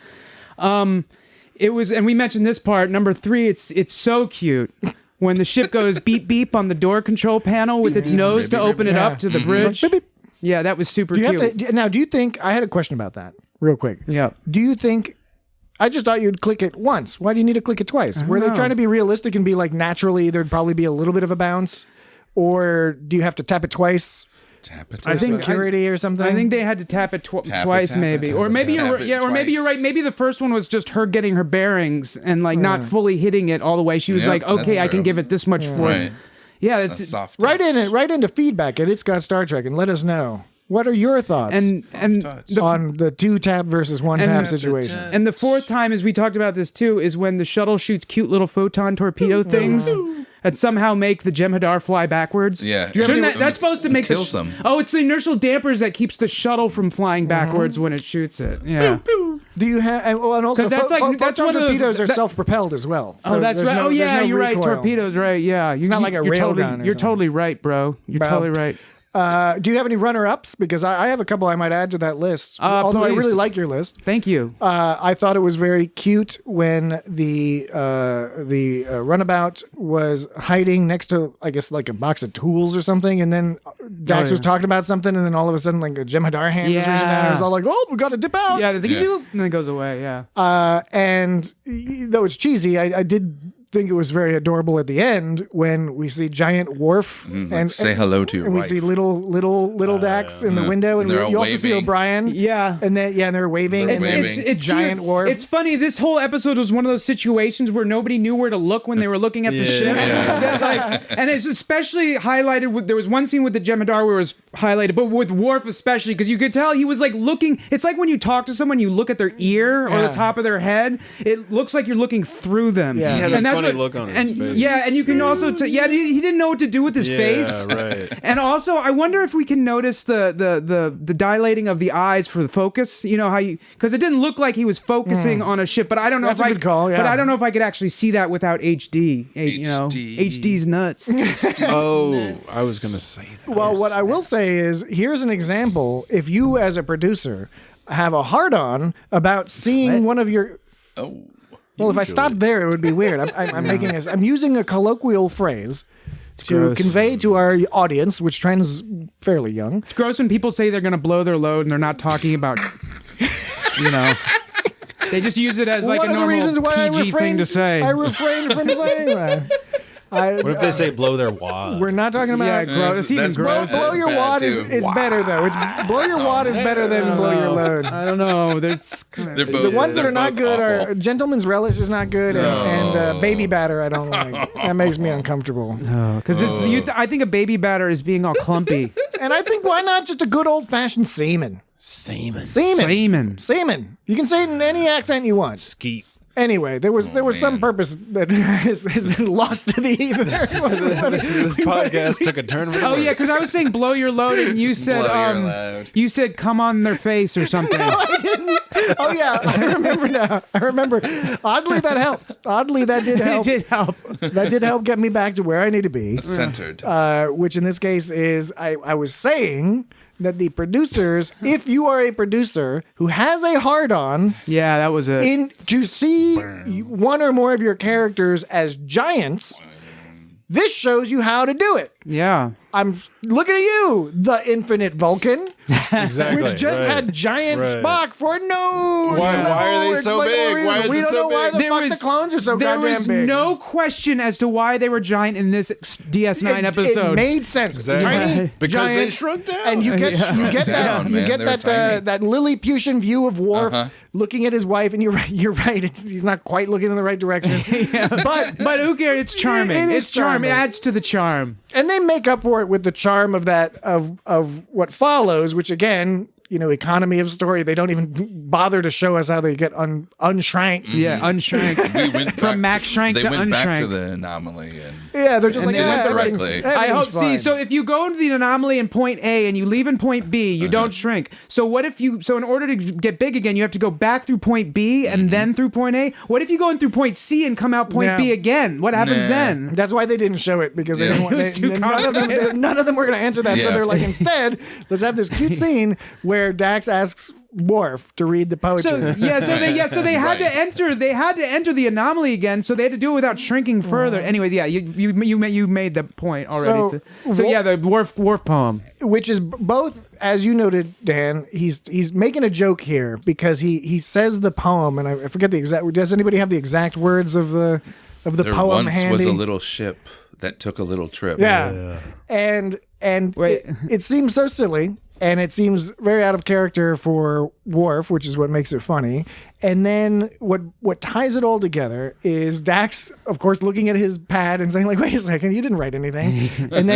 It was, and we mentioned this part. Number 3. It's so cute when the ship goes beep beep on the door control panel with its nose to open it up to the bridge. Beep, beep. Yeah, that was super Do you cute. have to now? Do you think I had a question about that real quick? Yeah. Do you think? I just thought you'd click it once. Why do you need to click it twice? Were they know. trying to be realistic and be like naturally there'd probably be a little bit of a bounce, or do you have to tap it twice? Tap it. I think- Security or something. I think they had to tap it Tap it, twice, tap it, maybe, tap or it, maybe tap you're it or maybe you're right. twice. Maybe the first one was just her getting her bearings and like not fully hitting it all the way. She was Yep, like, okay, that's I can true. give it this much force. Right. Yeah, A it's soft Right touch. in it, right into feedback at It's Got Star Trek, and let us know what are your thoughts and touch. on the 2-tap versus 1-tap situation. And the 4th time, as we talked about this too, is when the shuttle shoots cute little photon torpedo things that somehow make the Jem'Hadar fly backwards. Yeah. That's supposed to make Kills them. Oh, it's the inertial dampers that keeps the shuttle from flying backwards when it shoots it. Yeah. Do you have? And also, 'Cause that's like- that's photon one of those- torpedoes are that- self-propelled as well. Oh, that's right. Oh, yeah, you're right. Torpedoes, right? Yeah. It's not like a rail totally, gun or You're something. totally right, bro. You're Bro. totally right. Do you have any runner-ups? Because I have a couple I might add to that list. Although I please. really like your list. Thank you. I thought it was very cute when the runabout was hiding next to, I guess, like a box of tools or something, and then Dax was talking about something, and then all of a sudden, like a Jem'Hadar hand was reaching out, and it was all like, "Oh, we got to dip out." Yeah, there's like, Yeah. and then it goes away. Yeah. And though it's cheesy, I did think it was very adorable at the end when we see giant Worf and say hello to your and wife. we see little Dax in the window, and They're all you also see waving. O'Brien. Yeah. and then and they're waving. They're and then waving. It's giant cute. Worf. It's funny. This whole episode was one of those situations where nobody knew where to look when they were looking at the ship. And it's especially highlighted with, there was one scene with the Jem'Hadar where it was highlighted, but with Worf especially, because you could tell he was like looking. It's like when you talk to someone, you look at their ear or the top of their head. It looks like you're looking through them. Yeah. He had a and that's funny what, look on his and, face. Yeah, and you can also he didn't know what to do with his face. Right. And also, I wonder if we can notice the dilating of the eyes for the focus. You know how you, because it didn't look like he was focusing on a ship, but I don't know That's if a good call, yeah. But I don't know if I could actually see that without HD. You know, HD. HD's nuts. Oh, I was gonna say that. Well, what I will say is, here's an example. If you, as a producer, have a hard-on about seeing one of your... Oh. Well, if I stopped there, it would be weird. I'm using a colloquial phrase to convey to our audience, which trends fairly young. It's gross when people say they're going to blow their load and they're not talking about, you know, they just use it as like One a of the normal reasons why PG thing to say. I refrain from saying that. What if they say blow their wad? We're not talking about... Yeah, gross. It's even That's gross. Blow your bad, wad too. is better, though. Blow your wad is better than blow your load. I don't know. That's kind They're of, both, The ones that they're are not both good awful. are Gentleman's Relish is not good, and Baby Batter I don't like. That makes me uncomfortable. because I think a baby batter is being all clumpy. And I think, why not just a good old-fashioned semen? Semen. Semen. Semen. You can say it in any accent you want. Skeet. Anyway, there was some man. purpose that has been lost to the ether. This podcast took a turn for the Oh yeah, because I was saying blow your load and you said Blow your load. you said come on their face or something. Oh yeah, I remember now. I remember. Oddly, that helped. Oddly, that did It help. did help. That did help get me back to where I need to be. Centered. Which in this case is, I was saying that the producers, if you are a producer who has a hard-on, Yeah, that was it. to see one or more of your characters as giants, this shows you how to do it. Yeah. I'm looking at you, the infinite Vulcan, exactly. which just had giant Spock for no Why are they so explicable big? reason. Why is We it don't so know why big? the fuck the clones are so there goddamn was big. no question as to why they were giant in this DS9 episode. It made sense. Exactly. Tiny, Because giant, they shrunk down. and you get Down, man. They were tiny. that Lilliputian view of Worf looking at his wife, and you're right. He's not quite looking in the right direction. But who cares? It's charming. It is It's charming. It charming. adds to the charm. and they make up for it with the charm of that of what follows, which again, economy of story. They don't even bother to show us how they get unshrank. Yeah, unshrank. We went From back max shrank they to went back to unshrank. the anomaly and Yeah, they're just And like, they went yeah, the right everything's- way. I hope. everything's fine. So if you go into the anomaly in point A and you leave in point B, you don't shrink. So what if you? So in order to get big again, you have to go back through point B and then through point A. What if you go in through point C and come out point Yeah. B again? What happens Nah. then? That's why they didn't show it, because they Yeah. didn't want, It was too none of them were going to answer that. So Yeah. they're like, instead, let's have this cute scene where Dax asks Worf to read the poetry. So they had to enter. They had to enter the anomaly again. So they had to do it without shrinking further. Anyways, yeah, you made the point already. So yeah, the Worf poem. Which is both, as you noted, Dan. He's making a joke here because he says the poem, and I forget the exact. Does anybody have the exact words of the there poem once handy? was a little ship that took a little trip. Yeah. And Wait. it seems so silly, and it seems very out of character for Worf, which is what makes it funny. And then what ties it all together is Dax, of course, looking at his pad and saying, like, wait a second, you didn't write anything. and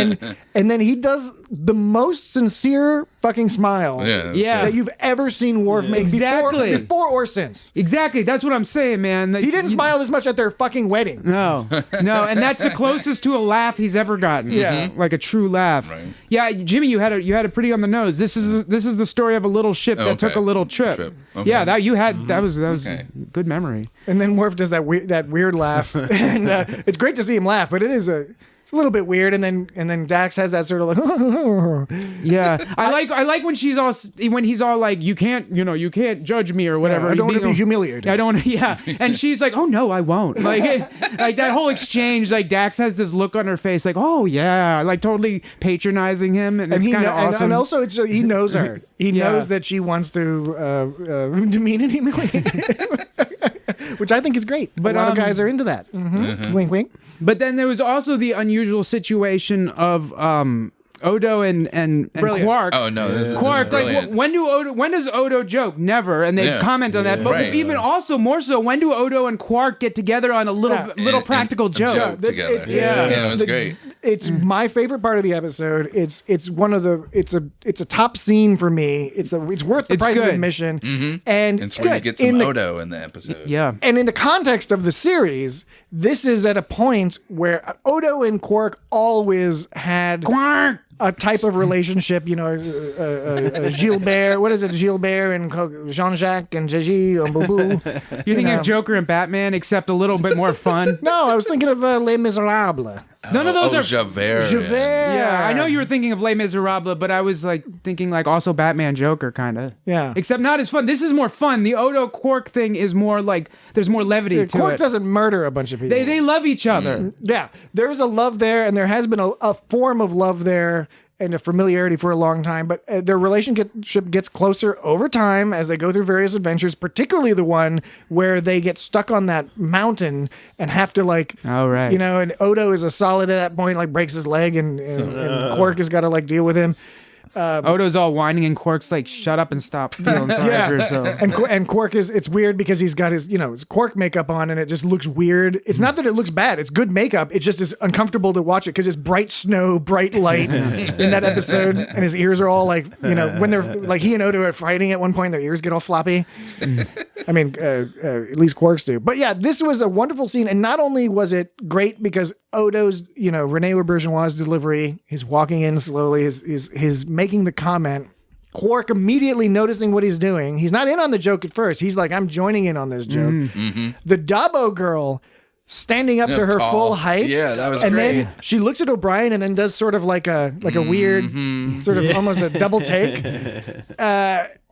then he does the most sincere fucking smile Yeah. that you've ever seen Worf make Exactly. before or since. Exactly. That's what I'm saying, man. He didn't smile this much at their fucking wedding. No, and that's the closest to a laugh he's ever gotten. Yeah. like a true laugh. Right. Yeah, Jimmy, you had it pretty on the nose. This is the story of a little ship that took a little trip. Okay. Yeah, that was Okay. good memory. And then Worf does that weird laugh, and it's great to see him laugh, but it's a little bit weird. And then Dax has that sort of like, Yeah, I like when he's all like, you can't judge me or whatever. I don't want to Being be humiliated. I don't. Yeah, and she's like, oh no, I won't. Like that whole exchange. Like Dax has this look on her face, like, oh yeah, like totally patronizing him, and it's he kind of awesome. and also he knows her. He Yeah. knows that she wants to demean and humiliate him. which I think is great. But, a lot of guys are into that. Wink, wink. But then there was also the unusual situation of Odo and Quark. Oh no, this Quark, is like brilliant. when does Odo joke? Never, and they comment on that. But Right. even also more so, when do Odo and Quark get together on a little practical joke? Together. It was great. It's my favorite part of the episode. It's a top scene for me. It's worth the price of good. admission. And And it's where you get some in Odo in the episode. Yeah. And in the context of the series, this is at a point where Odo and Quark always had Quark. a type of relationship, Gilbert, what is it, Gilbert and Jean-Jacques and Gigi and Boubou. You're thinking of Joker and Batman, except a little bit more fun. No, I was thinking of Les Miserables. None of those are. Javert. Javert. Yeah, I know you were thinking of Les Miserables, but I was like thinking like also Batman Joker kind of. Yeah. Except not as fun. This is more fun. The Odo Quark thing is more like there's more levity to Quark it. doesn't murder a bunch of people. They love each other. Yeah, there's a love there, and there has been a form of love there and a familiarity for a long time, but their relationship gets closer over time as they go through various adventures, particularly the one where they get stuck on that mountain and have to Oh, right. and Odo is a solid at that point, like breaks his leg, and Quark has got to deal with him. Odo's all whining and Quark's like, shut up and stop feeling sorry for yourself. And Quark it's weird because he's got his Quark makeup on and it just looks weird. It's not that it looks bad. It's good makeup. It just is uncomfortable to watch it because it's bright snow, bright light in that episode. And his ears are all when they're like, he and Odo are fighting at one point, their ears get all floppy. I mean, at least Quark's do. But yeah, this was a wonderful scene. And not only was it great because Odo's, Rene Auberginois' delivery, his walking in slowly, his making the comment, Quark immediately noticing what he's doing. He's not in on the joke at first. He's like, I'm joining in on this joke. The Dabo girl standing up to her tall. full height. Yeah, that was and great. then she looks at O'Brien and then does sort of like a weird, sort of almost a double take.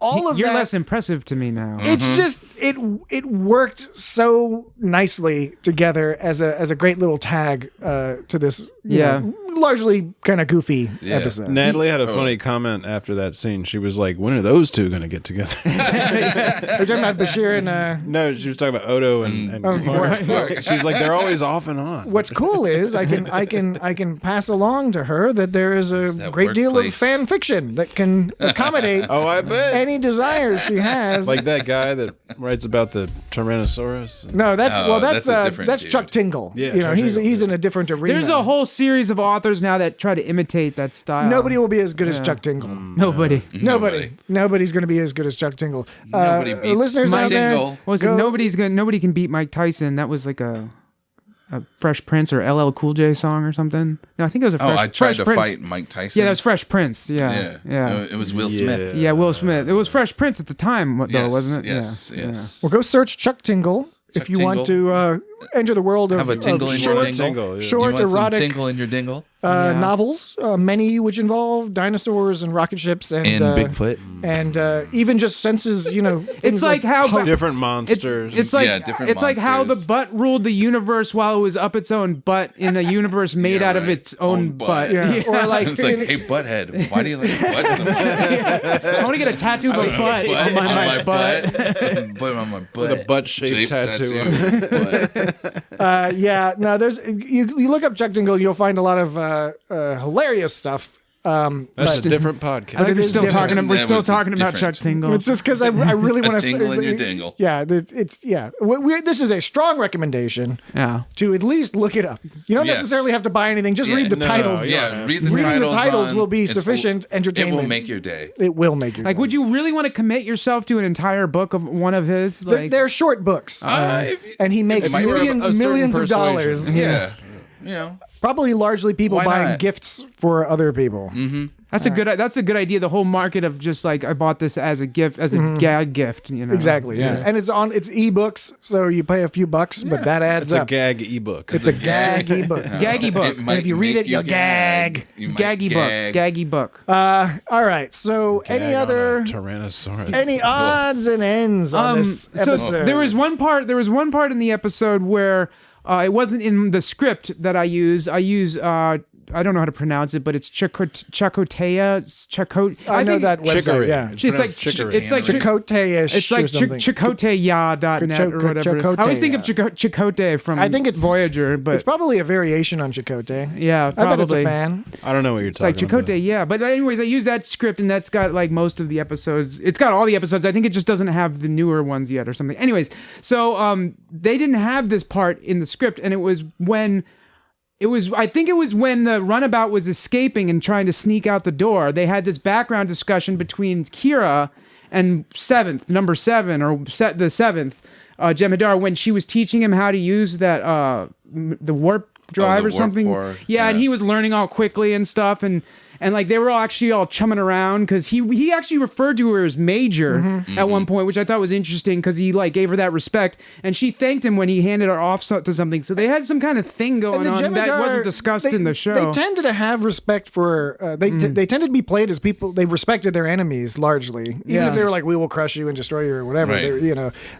You're less impressive to me now. It's just it worked so nicely together as a great little tag to this largely kind of goofy episode. Natalie had a funny comment after that scene. She was like, when are those two going to get together? We're talking about Bashir and No, she was talking about Odo and Quark. She's like, they're always off and on. what's cool is I can pass along to her that there is a great deal of workplace. fan fiction that can accommodate Oh, I bet. any desires she has. Like that guy that writes about the Tyrannosaurus. No, that's that's a different that's dude. Chuck Tingle. Yeah, you know, Chuck he's Tingle, in a different arena. There's a whole series of authors now that try to imitate that style. Nobody will be as good as Chuck Tingle. Nobody. Nobody's going to be as good as Chuck Tingle. Nobody beats listeners Mike out there, Tingle. Was it nobody can beat Mike Tyson? That was like a Fresh Prince or LL Cool J song or something. No, I think it was a Fresh. I tried to Prince. fight Mike Tyson. Yeah, that was Fresh Prince. Yeah. It was Will Smith. Yeah, Will Smith. It was Fresh Prince at the time, though, Yes, wasn't it? Yes. Well, go search Chuck Tingle if you want to enter the world of, Have a tingle of in your short, dingle. Tingle, yeah. short you want some erotic tingle in your dingle? novels, many which involve dinosaurs and rocket ships and Bigfoot. and even just senses. It's things like how Hope. Different monsters. It's like different it's like how the monsters. butt ruled the universe while it was up its own butt in a universe made out of right. its own butt. Yeah. Or like, It's like, hey, butthead, why do you like butts so much? I want to get a tattoo of a butt on my butt. Butt on my butt. With a butt-shaped tattoo on Butt. there's you look up Chuck Tingle, you'll find a lot of hilarious stuff. That's a different I podcast. think it we're is still different. talking. We're That still was talking about different. Chuck Tingle. It's just because I really want to tingle in your dingle. Yeah, it's this is a strong recommendation Yeah. to at least look it up. You don't Yes. necessarily have to buy anything. Just read the titles. Yeah, read the Reading titles. the titles on- will be it's- sufficient entertainment. It will make your day. It will make your Like, day. would you really want to commit yourself to an entire book of one of his? Like, They're short books, If you- and he makes it might be a certain millions of persuasion. dollars. Yeah. You know. Probably largely people Why buying not? gifts for other people. that's a good idea. The whole market of just like I bought this as a gift, as a gag gift. You know. Exactly. Yeah. And it's ebooks, so you pay a few bucks, but that adds It's a up. gag ebook. It's a gag ebook. Gaggy book. It might if you read make it, you'll gag. You might Gaggy gag. book. Gaggy book. All right. So any other Tyrannosaurus. any odds and ends on this So episode? there was one part in the episode where it wasn't in the script that I use. I use I don't know how to pronounce it, but it's Chakotay. I know that website. Chicory. Yeah, It's It's like pronounced it's like Chakotay-ish. it's like or something. Chakotaya.net or whatever. I always think of Chakotay from I think it's Voyager, but it's probably a variation on Chakotay. yeah, I bet it's a probably. fan. I don't know what you're It's like talking about. Chakotay, yeah. But anyways, I use that script, and that's got like most of the episodes. It's got all the episodes. I think it just doesn't have the newer ones yet or something. Anyways, so they didn't have this part in the script, and I think it was when the runabout was escaping and trying to sneak out the door. They had this background discussion between Kira and number 7, or the 7th, Jem'Hadar, when she was teaching him how to use that the warp drive or warp something. core, Yeah, and he was learning all quickly and stuff, and like they were all actually all chumming around because he actually referred to her as Major at one point, which I thought was interesting because he like gave her that respect, and she thanked him when he handed her off to something. So they had some kind of thing going on that Jem'Hadar, wasn't discussed in the show. They tended to have respect for they tended to be played as people. They respected their enemies largely, even if they were like, "We will crush you and destroy you" or whatever. Right. They,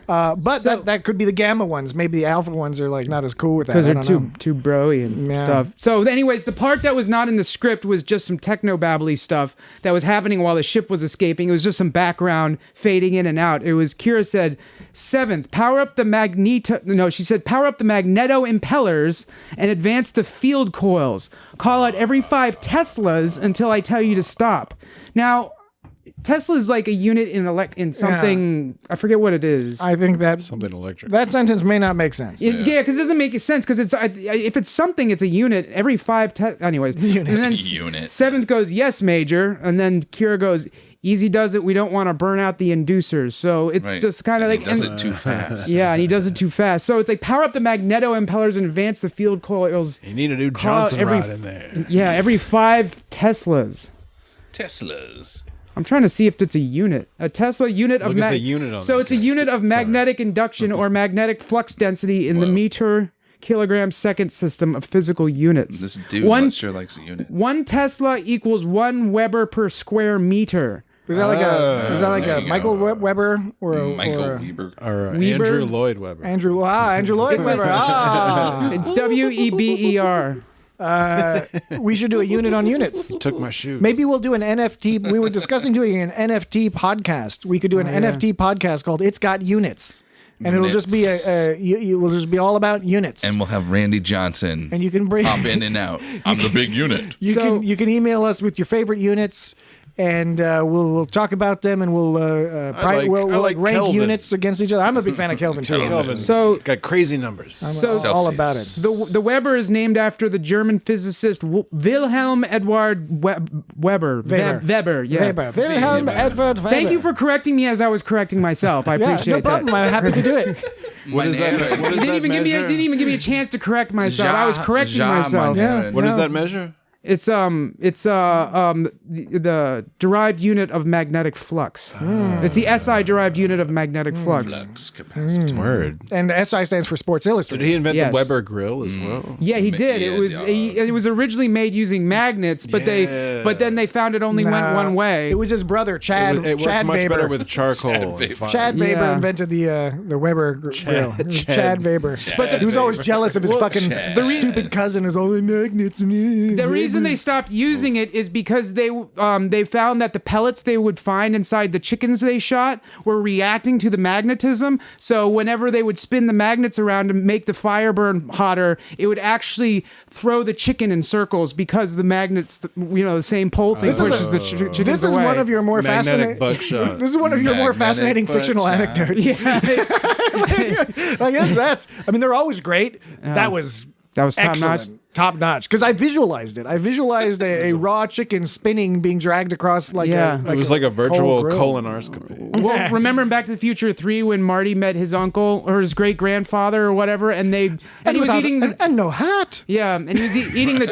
but that could be the Gamma ones. Maybe the Alpha ones are like not as cool with that because I they're don't know. too broy and Yeah. stuff. So anyways, the part that was not in the script was just some techno-babbly stuff that was happening while the ship was escaping. It was just some background fading in and out. It was, Kira said, 7th, power up the she said power up the magneto impellers and advance the field coils. Call out every 5 Teslas until I tell you to stop. Now, Tesla is like a unit in something. I forget what it is. I think that Something electric. that sentence may not make sense. Yeah, because it doesn't make sense. Because if it's something, it's a unit. Every 5 anyways. And then Unit. 7th goes, yes, Major, and then Kira goes, easy does it. We don't want to burn out the inducers. So it's Right. just kind of like He does it too fast. Yeah, and he does it too fast. So it's like power up the magneto impellers and advance the field coils. You need a new Call out Johnson every- rod in there. Yeah, every 5 Teslas. Teslas. I'm trying to see if it's a unit. A Tesla unit of Look at the unit on So the it's a unit of magnetic induction or magnetic flux density in the meter kilogram second system of physical units. This dude sure likes a unit. 1 Tesla equals 1 Weber per square meter. Was that like there a you Michael go. Weber or Michael or Weber. Or Weber? Andrew Lloyd Webber. Andrew Lloyd Webber? It's WEBER. We should do a unit on units. Took my shoe. Maybe we'll do an NFT. We were discussing doing an NFT podcast. We could do an NFT podcast called "It's Got Units," and it'll just be will just be all about units. And we'll have Randy Johnson And you can bring pop in and out. I'm the big unit. you can email us with your favorite units, and we'll talk about them, and we'll like rank Kelvin. units against each other. I'm a big fan of Kelvin too. Kelvin's So- got crazy numbers. I'm So- all about it. The Weber is named after the German physicist Wilhelm Edward Weber. Weber, yeah. Weber. Wilhelm Edward Weber. Thank you for correcting me as I was correcting myself. I Yeah, appreciate no problem. that. I'm happy to do it. What is that? What is Didn't that even give me measure? didn't even give me a chance to correct myself. I was correcting myself. Yeah. What does No. that measure? It's the derived unit of magnetic flux. It's the SI derived unit of magnetic flux. Flux capacity. Word. And SI stands for Sports Illustrated. Did he invent Yes. the Weber grill as well? Yeah, he did. Yeah, It was originally made using magnets, but then they found it only went one way. It was his brother Chad. It worked Chad much Weber. better with charcoal. and fire. Chad Weber Yeah. invented the Weber grill. It was Chad Weber. Chad He was always Weber. jealous of his fucking Chad. stupid cousin who's all magnets. The reason they stopped using it is because they found that the pellets they would find inside the chickens they shot were reacting to the magnetism. So whenever they would spin the magnets around to make the fire burn hotter, it would actually throw the chicken in circles because the magnets, the same pole thing This is pushes a- the chickens This is away. one of your more Magnetic fascinating. buckshot. This is one of your more Magnetic fascinating fictional buckshot. anecdotes. Yeah, it's- I guess that's. I mean, they're always great. That was top excellent. notch. Top notch. Because I visualized it. I visualized a raw chicken spinning, being dragged across like Yeah. a. It was like a virtual coal grill. colonoscopy. Well, remember in Back to the Future 3 when Marty met his uncle or his great grandfather or whatever, and he was without- eating and no hat. yeah, and he was eating the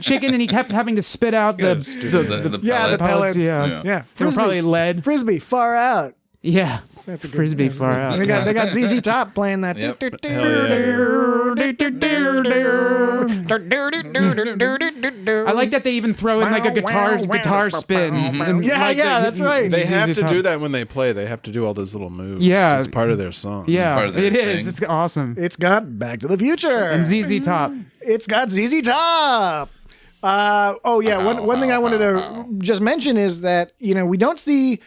chicken, and he kept having to spit out the Yeah, the pellets. Yeah. Yeah, They were probably lead. Frisbee far out. Yeah, That's a good frisbee far out. They got ZZ Top playing that. Yep. I like that they even throw in like a guitar spin. And Yeah, like yeah, the- that's right. They have ZZ to Top. do that when they play. They have to do all those little moves. Yeah. It's part of their song. Yeah, Part of their it is. thing. It's awesome. It's got Back to the Future. And ZZ Top. It's got ZZ Top. One thing I wanted to just mention is that, we don't see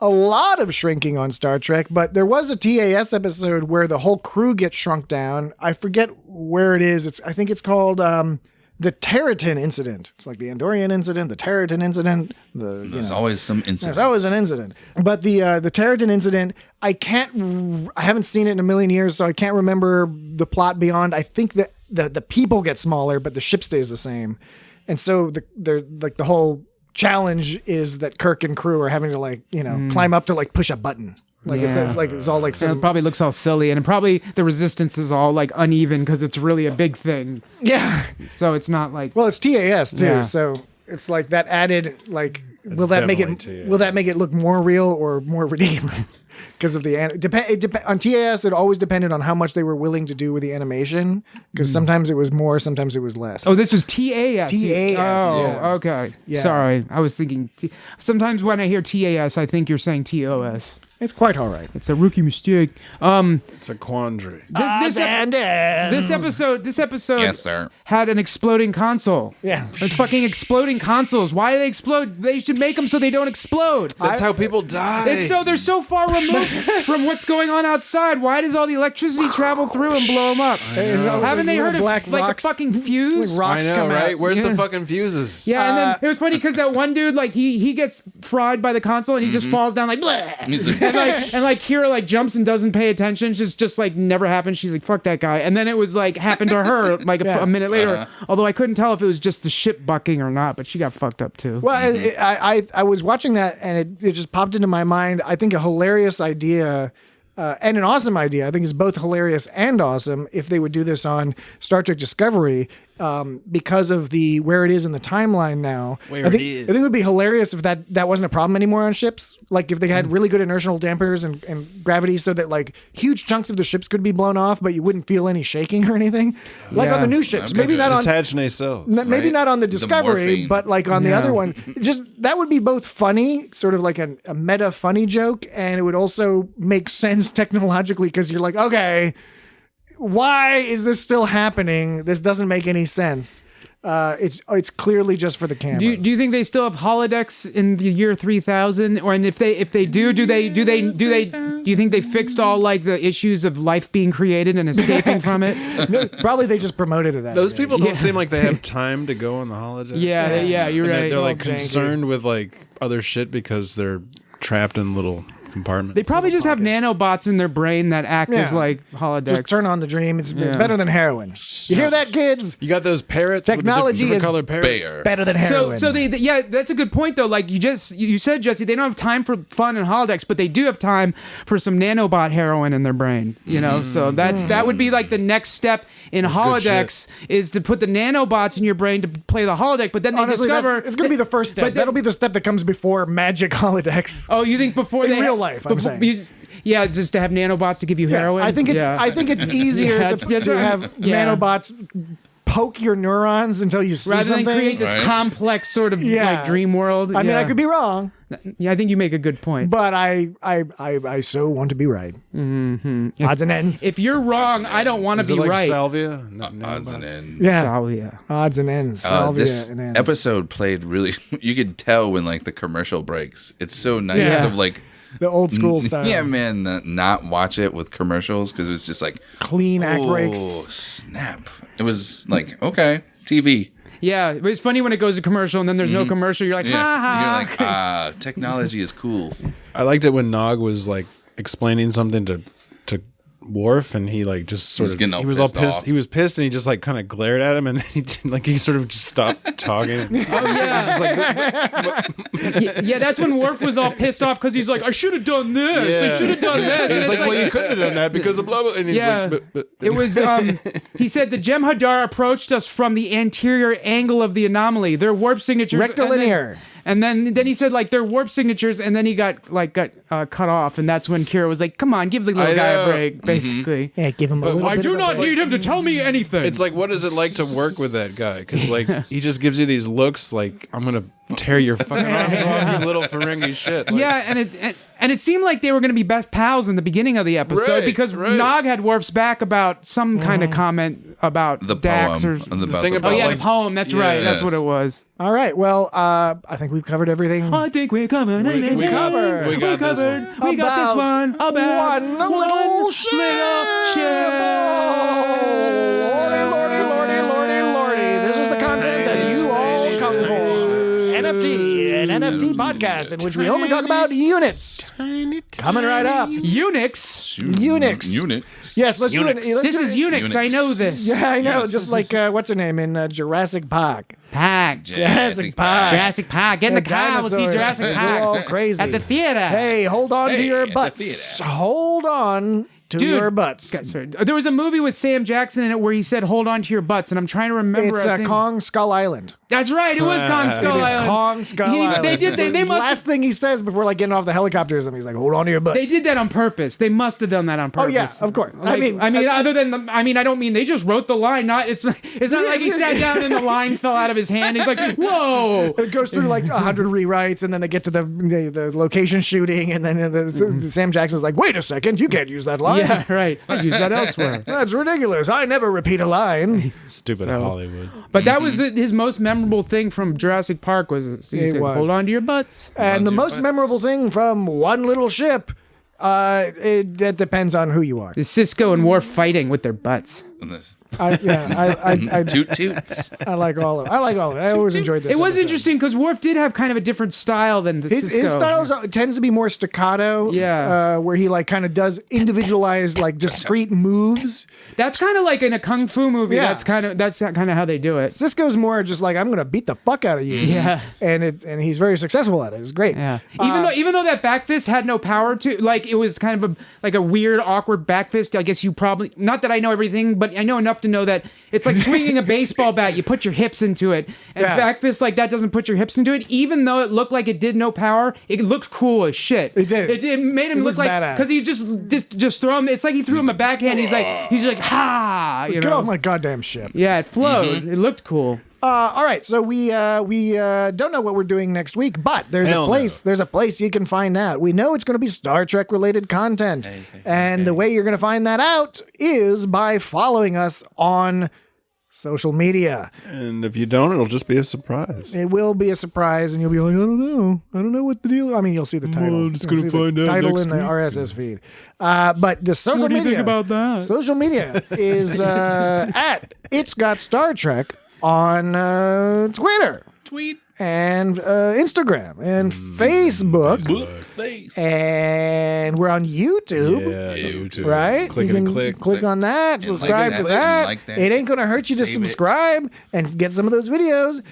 a lot of shrinking on Star Trek, but there was a TAS episode where the whole crew gets shrunk down. I forget where it is. I think it's called the Territon incident. It's like the Andorian incident, the Territon incident. There's always some incident. There's always an incident. But the Territon incident, I haven't seen it in a million years, so I can't remember the plot beyond. I think that the people get smaller, but the ship stays the same. And so the whole challenge is that Kirk and crew are having to climb up to push a button. It's all like it probably looks all silly, and probably the resistance is all uneven because it's really a big thing. Yeah. So it's not like it's TAS too, Yeah. so it's like that added will that make it look more real or more ridiculous? Because of on TAS, it always depended on how much they were willing to do with the animation. Because sometimes it was more, sometimes it was less. Oh, this was TAS. TAS. Oh, yeah. okay. Yeah. Sorry, I was thinking. Sometimes when I hear TAS, I think you're saying TOS. It's quite all right. It's a rookie mistake. It's a quandary. This episode Yes, sir. had an exploding console. Yeah. It's fucking exploding consoles. Why do they explode? They should make them so they don't explode. That's how people die. They're so far removed from what's going on outside. Why does all the electricity travel through and blow them up? Haven't they heard of black a rocks, fucking fuse? rocks I know, come right? out. Where's Yeah. the fucking fuses? Yeah, and then it was funny because that one dude, he gets fried by the console and he just falls down like, bleh. He's like, and Kira jumps and doesn't pay attention. Just never happened. She's like, fuck that guy. And then it was happened to her a minute later. Although I couldn't tell if it was just the ship bucking or not, but she got fucked up too. Well, I was watching that and it just popped into my mind. I think a hilarious idea and an awesome idea. I think it's both hilarious and awesome if they would do this on Star Trek Discovery. Because of where it is in the timeline now. I think it would be hilarious if that wasn't a problem anymore on ships. Like if they had really good inertial dampers and gravity so that huge chunks of the ships could be blown off, but you wouldn't feel any shaking or anything. On the new ships. Maybe not on Attached nacelles. maybe not on the Discovery, morphine. but on the other one. Just that would be both funny, sort of like a meta funny joke, and it would also make sense technologically because you're like, okay, why is this still happening? This doesn't make any sense. It's clearly just for the cameras. Do you think they still have holodecks in the year 3000? Or and if they do you think they fixed all the issues of life being created and escaping from it? No, probably they just promoted it. Those people don't seem like they have time to go on the holodeck. Yeah, you're And right. They're concerned with other shit because they're trapped in little compartments. They probably just have nanobots in their brain that act as Yeah. holodecks. Just turn on the dream. It's better than heroin. You hear that, kids? You got those parrots. Technology with the is different colored parrots. Bear. Better than heroin. So yeah, that's a good point though. You said, Jesse, they don't have time for fun and holodecks, but they do have time for some nanobot heroin in their brain. So that would be the next step in holodecks is to put the nanobots in your brain to play the holodeck. But then they Honestly, discover it's going to be the first step. That'll be the step that comes before magic holodecks. Oh, you think before In real life, I'm saying. Yeah, just to have nanobots to give you heroin. I think it's easier to have nanobots poke your neurons until you see rather something. than create this complex sort of dream world. I mean, I could be wrong, Yeah, I think you make a good point. but I so want to be right. Mm-hmm. Odds and ends. If you're wrong, I don't want to Is it be right. Salvia? odds and ends. Yeah, Salvia. odds and ends. Salvia This and ends. episode played really. You could tell when the commercial breaks. It's so nice Yeah. to The old school style. Yeah, man, not watch it with commercials because it was just Clean act breaks. oh snap! It was okay, TV. Yeah, but it's funny when it goes to commercial and then there's no commercial. You're like, ha ha. You're like, technology is cool. I liked it when Nog was explaining something to Worf, and he just sort was of getting all he was all pissed pissed. off. He was pissed, and he just kind of glared at him, and he sort of just stopped talking. Oh yeah. Yeah, that's when Worf was all pissed off because he's like, I should have done this. I should have done this. He's And like, well, you couldn't have done that because of blah blah. And he's Yeah, but. it was. He said the Jem'Hadar approached us from the anterior angle of the anomaly. Their warp signatures. Rectilinear. And then he said their warp signatures, and then he got cut off, and that's when Kira was like, "Come on, give the little I guy a know. break." Basically, Yeah, give him a little I bit do of not a need him to tell me anything. It's what is it like to work with that guy? Because he just gives you these looks I'm gonna tear your fucking arms off, you little Ferengi shit. yeah, And it seemed like they were going to be best pals in the beginning of the episode Right, because right. Nog had Worf's back about some kind of comment about The Dax poem. or About thing the about, oh yeah, like- the poem. That's right. That's Yes. what it was. All right. Well, I think we've covered everything. I think we're covered. We can cover. We got this one. We got this one. About one little ship. Lordy. This is the content that you all come for. NFT, an NFT podcast in which we only talk about units. Coming right up. Unix. Unix. Yes, let's do it. This is Unix. I know this. Yeah, I know. Yes. Just like what's her name in Jurassic Park. Park. Jurassic Park. Jurassic Park. Get in the The car. We'll see dinosaurs. Jurassic We're Park. all crazy. At the theater. Hey, hold on to Hey, your at the butts. theater. Hold on to Dude, your butts. Sorry. There was a movie with Sam Jackson in it where he said, "Hold on to your butts," and I'm trying to remember. It's I think- Kong Skull Island. That's right. It was Kong Skull It is Island. Kong Skull Island. They did. They must. Last thing he says before like getting off the helicopter is he's like, "Hold on to your butts." They did that on purpose. They must have done that on Oh purpose. yeah, of course. Like, other than I don't mean they just wrote the line. It's not like he sat down and the line fell out of his hand. He's like, whoa. It goes through like 100 rewrites, and then they get to the location shooting, and then Sam Jackson's like, "Wait a second, you can't use that line. Yeah, right. I'd use that elsewhere. That's ridiculous. I never repeat a line." Stupid So- Hollywood. But that was his most memorable thing from Jurassic Park was he It said, was. "Hold on to your butts." And the your most butts. memorable thing from One Little Ship, that depends on who you are. Is Sisko and Worf fighting with their butts? I Toot toots. I like all of it. I always enjoyed this. It was episode. interesting because Worf did have kind of a different style than the His Sisko. style tends to be more staccato. Yeah. Where he like kind of does individualized like discrete moves. That's kind of like in a kung fu movie. Yeah. That's kind of how they do it. Cisco's more just like, I'm gonna beat the fuck out of you. Yeah. And he's very successful at it. It's great. Yeah. Even though that back fist had no power to, like, it was kind of a weird, awkward back fist. I guess you probably, not that I know everything, but I know enough to know that it's like swinging a baseball bat. You put your hips into it, and back fist like that doesn't put your hips into it. Even though it looked like it did no power, it looked cool as shit. It did. It made him It look looks like badass. because he just throw him. It's like he threw him a backhand. He's like ha. You Get know? off my goddamn ship. Yeah, it flowed. It looked cool. All right, so we don't know what we're doing next week, but there's Hell a place. no. There's a place you can find out. We know it's going to be Star Trek related content, and the way you're going to find that out is by following us on social media. And if you don't, it'll just be a surprise. It will be a surprise, and you'll be like, I don't know what the deal. I mean, you'll see the title. Well, I'm just gonna You'll see find the out title next in the week. RSS feed. But the social What do you media think about that? Social media is at It's Got Star Trek on Twitter. Tweet. And Instagram and Facebook. Face. And we're on YouTube. Yeah, YouTube. Right? Click you and can click. on that, And subscribe like to that, that. and like that. It ain't going to hurt you to Save it. subscribe and get some of those videos.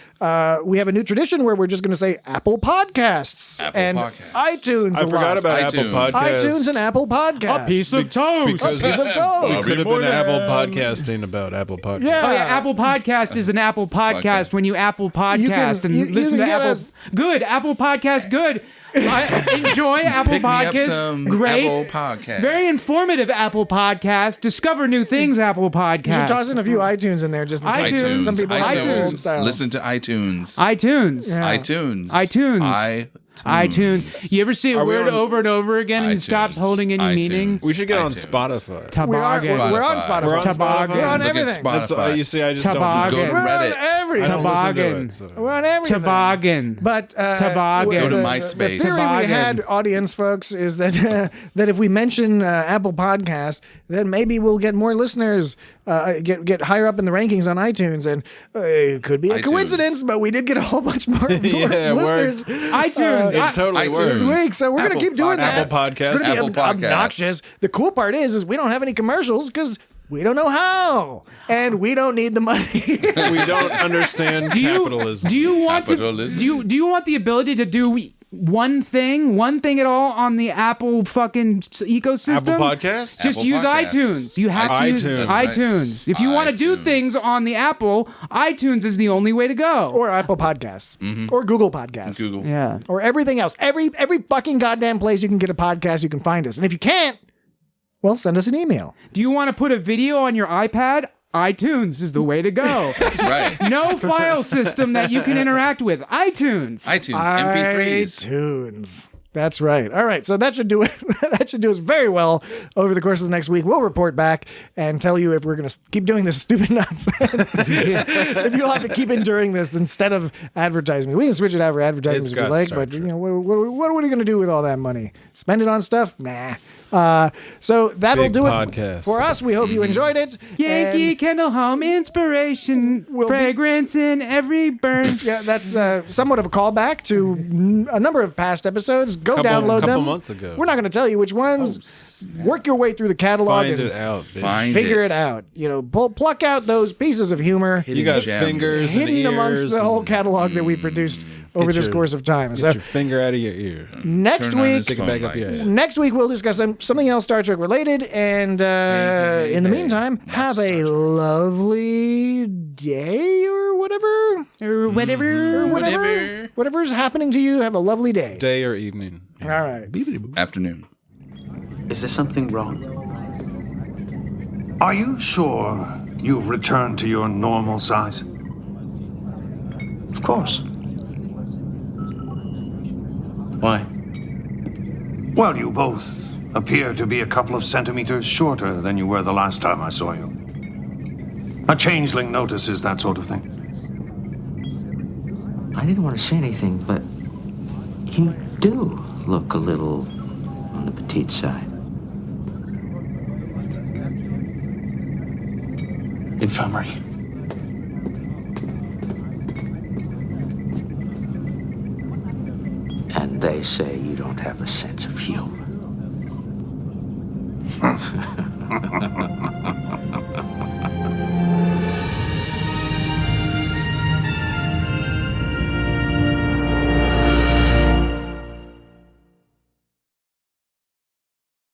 We have a new tradition where we're just going to say Apple Podcasts Apple and Podcasts. iTunes. I a forgot lot. about Apple iTunes. Podcasts. iTunes and Apple Podcasts. A piece of toast. Because Piece of toast. we could have been Apple podcasting about Apple Podcasts. Yeah. Oh yeah, Apple Podcast is an Apple podcast Podcast. when you Apple Podcast can- and you listen can to get Apple. us- Good Apple Podcast. Good. Enjoy Apple Pick me up Podcast. some Great. Apple Podcasts. Very informative Apple Podcast. Discover new things. Apple Podcast. You should toss in a few iTunes in there just in case. iTunes. Some people like the old iTunes. style. Listen to iTunes. iTunes. Yeah. iTunes. iTunes. iTunes. You ever see a Are we word on- over and over again and it iTunes. stops holding any iTunes. meaning? We should get on iTunes. Spotify. We're on Toboggan. Spotify. We're on Toboggan. Spotify. We're on Look at everything. That's Spotify. you see. I just Toboggan. Go to We're on Reddit. everything. don't. I don't listen to Toboggan. it. So. We're on everything. Toboggan. But Toboggan. Go to the MySpace. theory we Toboggan. had, audience folks, is that that if we mention Apple Podcasts, then maybe we'll get more listeners, get higher up in the rankings on iTunes, and it could be a iTunes. coincidence, but we did get a whole bunch more, Yeah, it listeners iTunes. It totally iTunes. works. this week. So we're gonna Apple keep doing that. Apple Podcasts. It's gonna be Apple Podcasts. obnoxious. The cool part is we don't have any commercials because we don't know how, and we don't need the money. We don't understand capitalism. Do you want Capitalism. do you want the ability to do one thing at all on the Apple fucking ecosystem? Apple Podcast? Just Apple use Podcasts. iTunes. You have to use iTunes. That's iTunes. right. If you want to do iTunes. things on the Apple, iTunes is the only way to go. Or Apple Podcasts, or Google Podcasts. Google. yeah. Or everything else. Every fucking goddamn place you can get a podcast, you can find us. And if you can't, well, send us an email. Do you want to put a video on your iPad? iTunes is the way to go. That's right. No file system that you can interact with. iTunes. iTunes. MP3s. iTunes. That's right. All right. So that should do it. That should do us very well over the course of the next week. We'll report back and tell you if we're going to keep doing this stupid nonsense. If you'll have to keep enduring this instead of advertising. We can switch it out for advertisements if you like, but you know, what are we going to do with all that money? Spend it on stuff? Nah. So that'll Big do podcast. it for us. We hope you enjoyed it. Yankee And Candle Home inspiration, fragrance in every burn. yeah, that's somewhat of a callback to a number of past episodes. Go download them. Couple months ago. We're not going to tell you which ones. Work your way through the catalog Find and it out. Bitch. Find figure it out. You know, pluck out those pieces of humor You got Gems. fingers and hidden ears amongst the whole and catalog that we produced over this your- course of time. Get So your finger out of your ear. next Turn on his week, Stick it back up your light. ass. next week we'll discuss something else Star Trek related. And in the meantime, have a lovely day or whatever. Or whatever. Whatever's happening to you, have a lovely day. Day or evening. All right. Afternoon. Is there something wrong? Are you sure you've returned to your normal size? Of course. Why? Well, you both appear to be a couple of centimeters shorter than you were the last time I saw you. A changeling notices that sort of thing. I didn't want to say anything, but you do look a little on the petite side. Infirmary. And they say you don't have a sense of humor.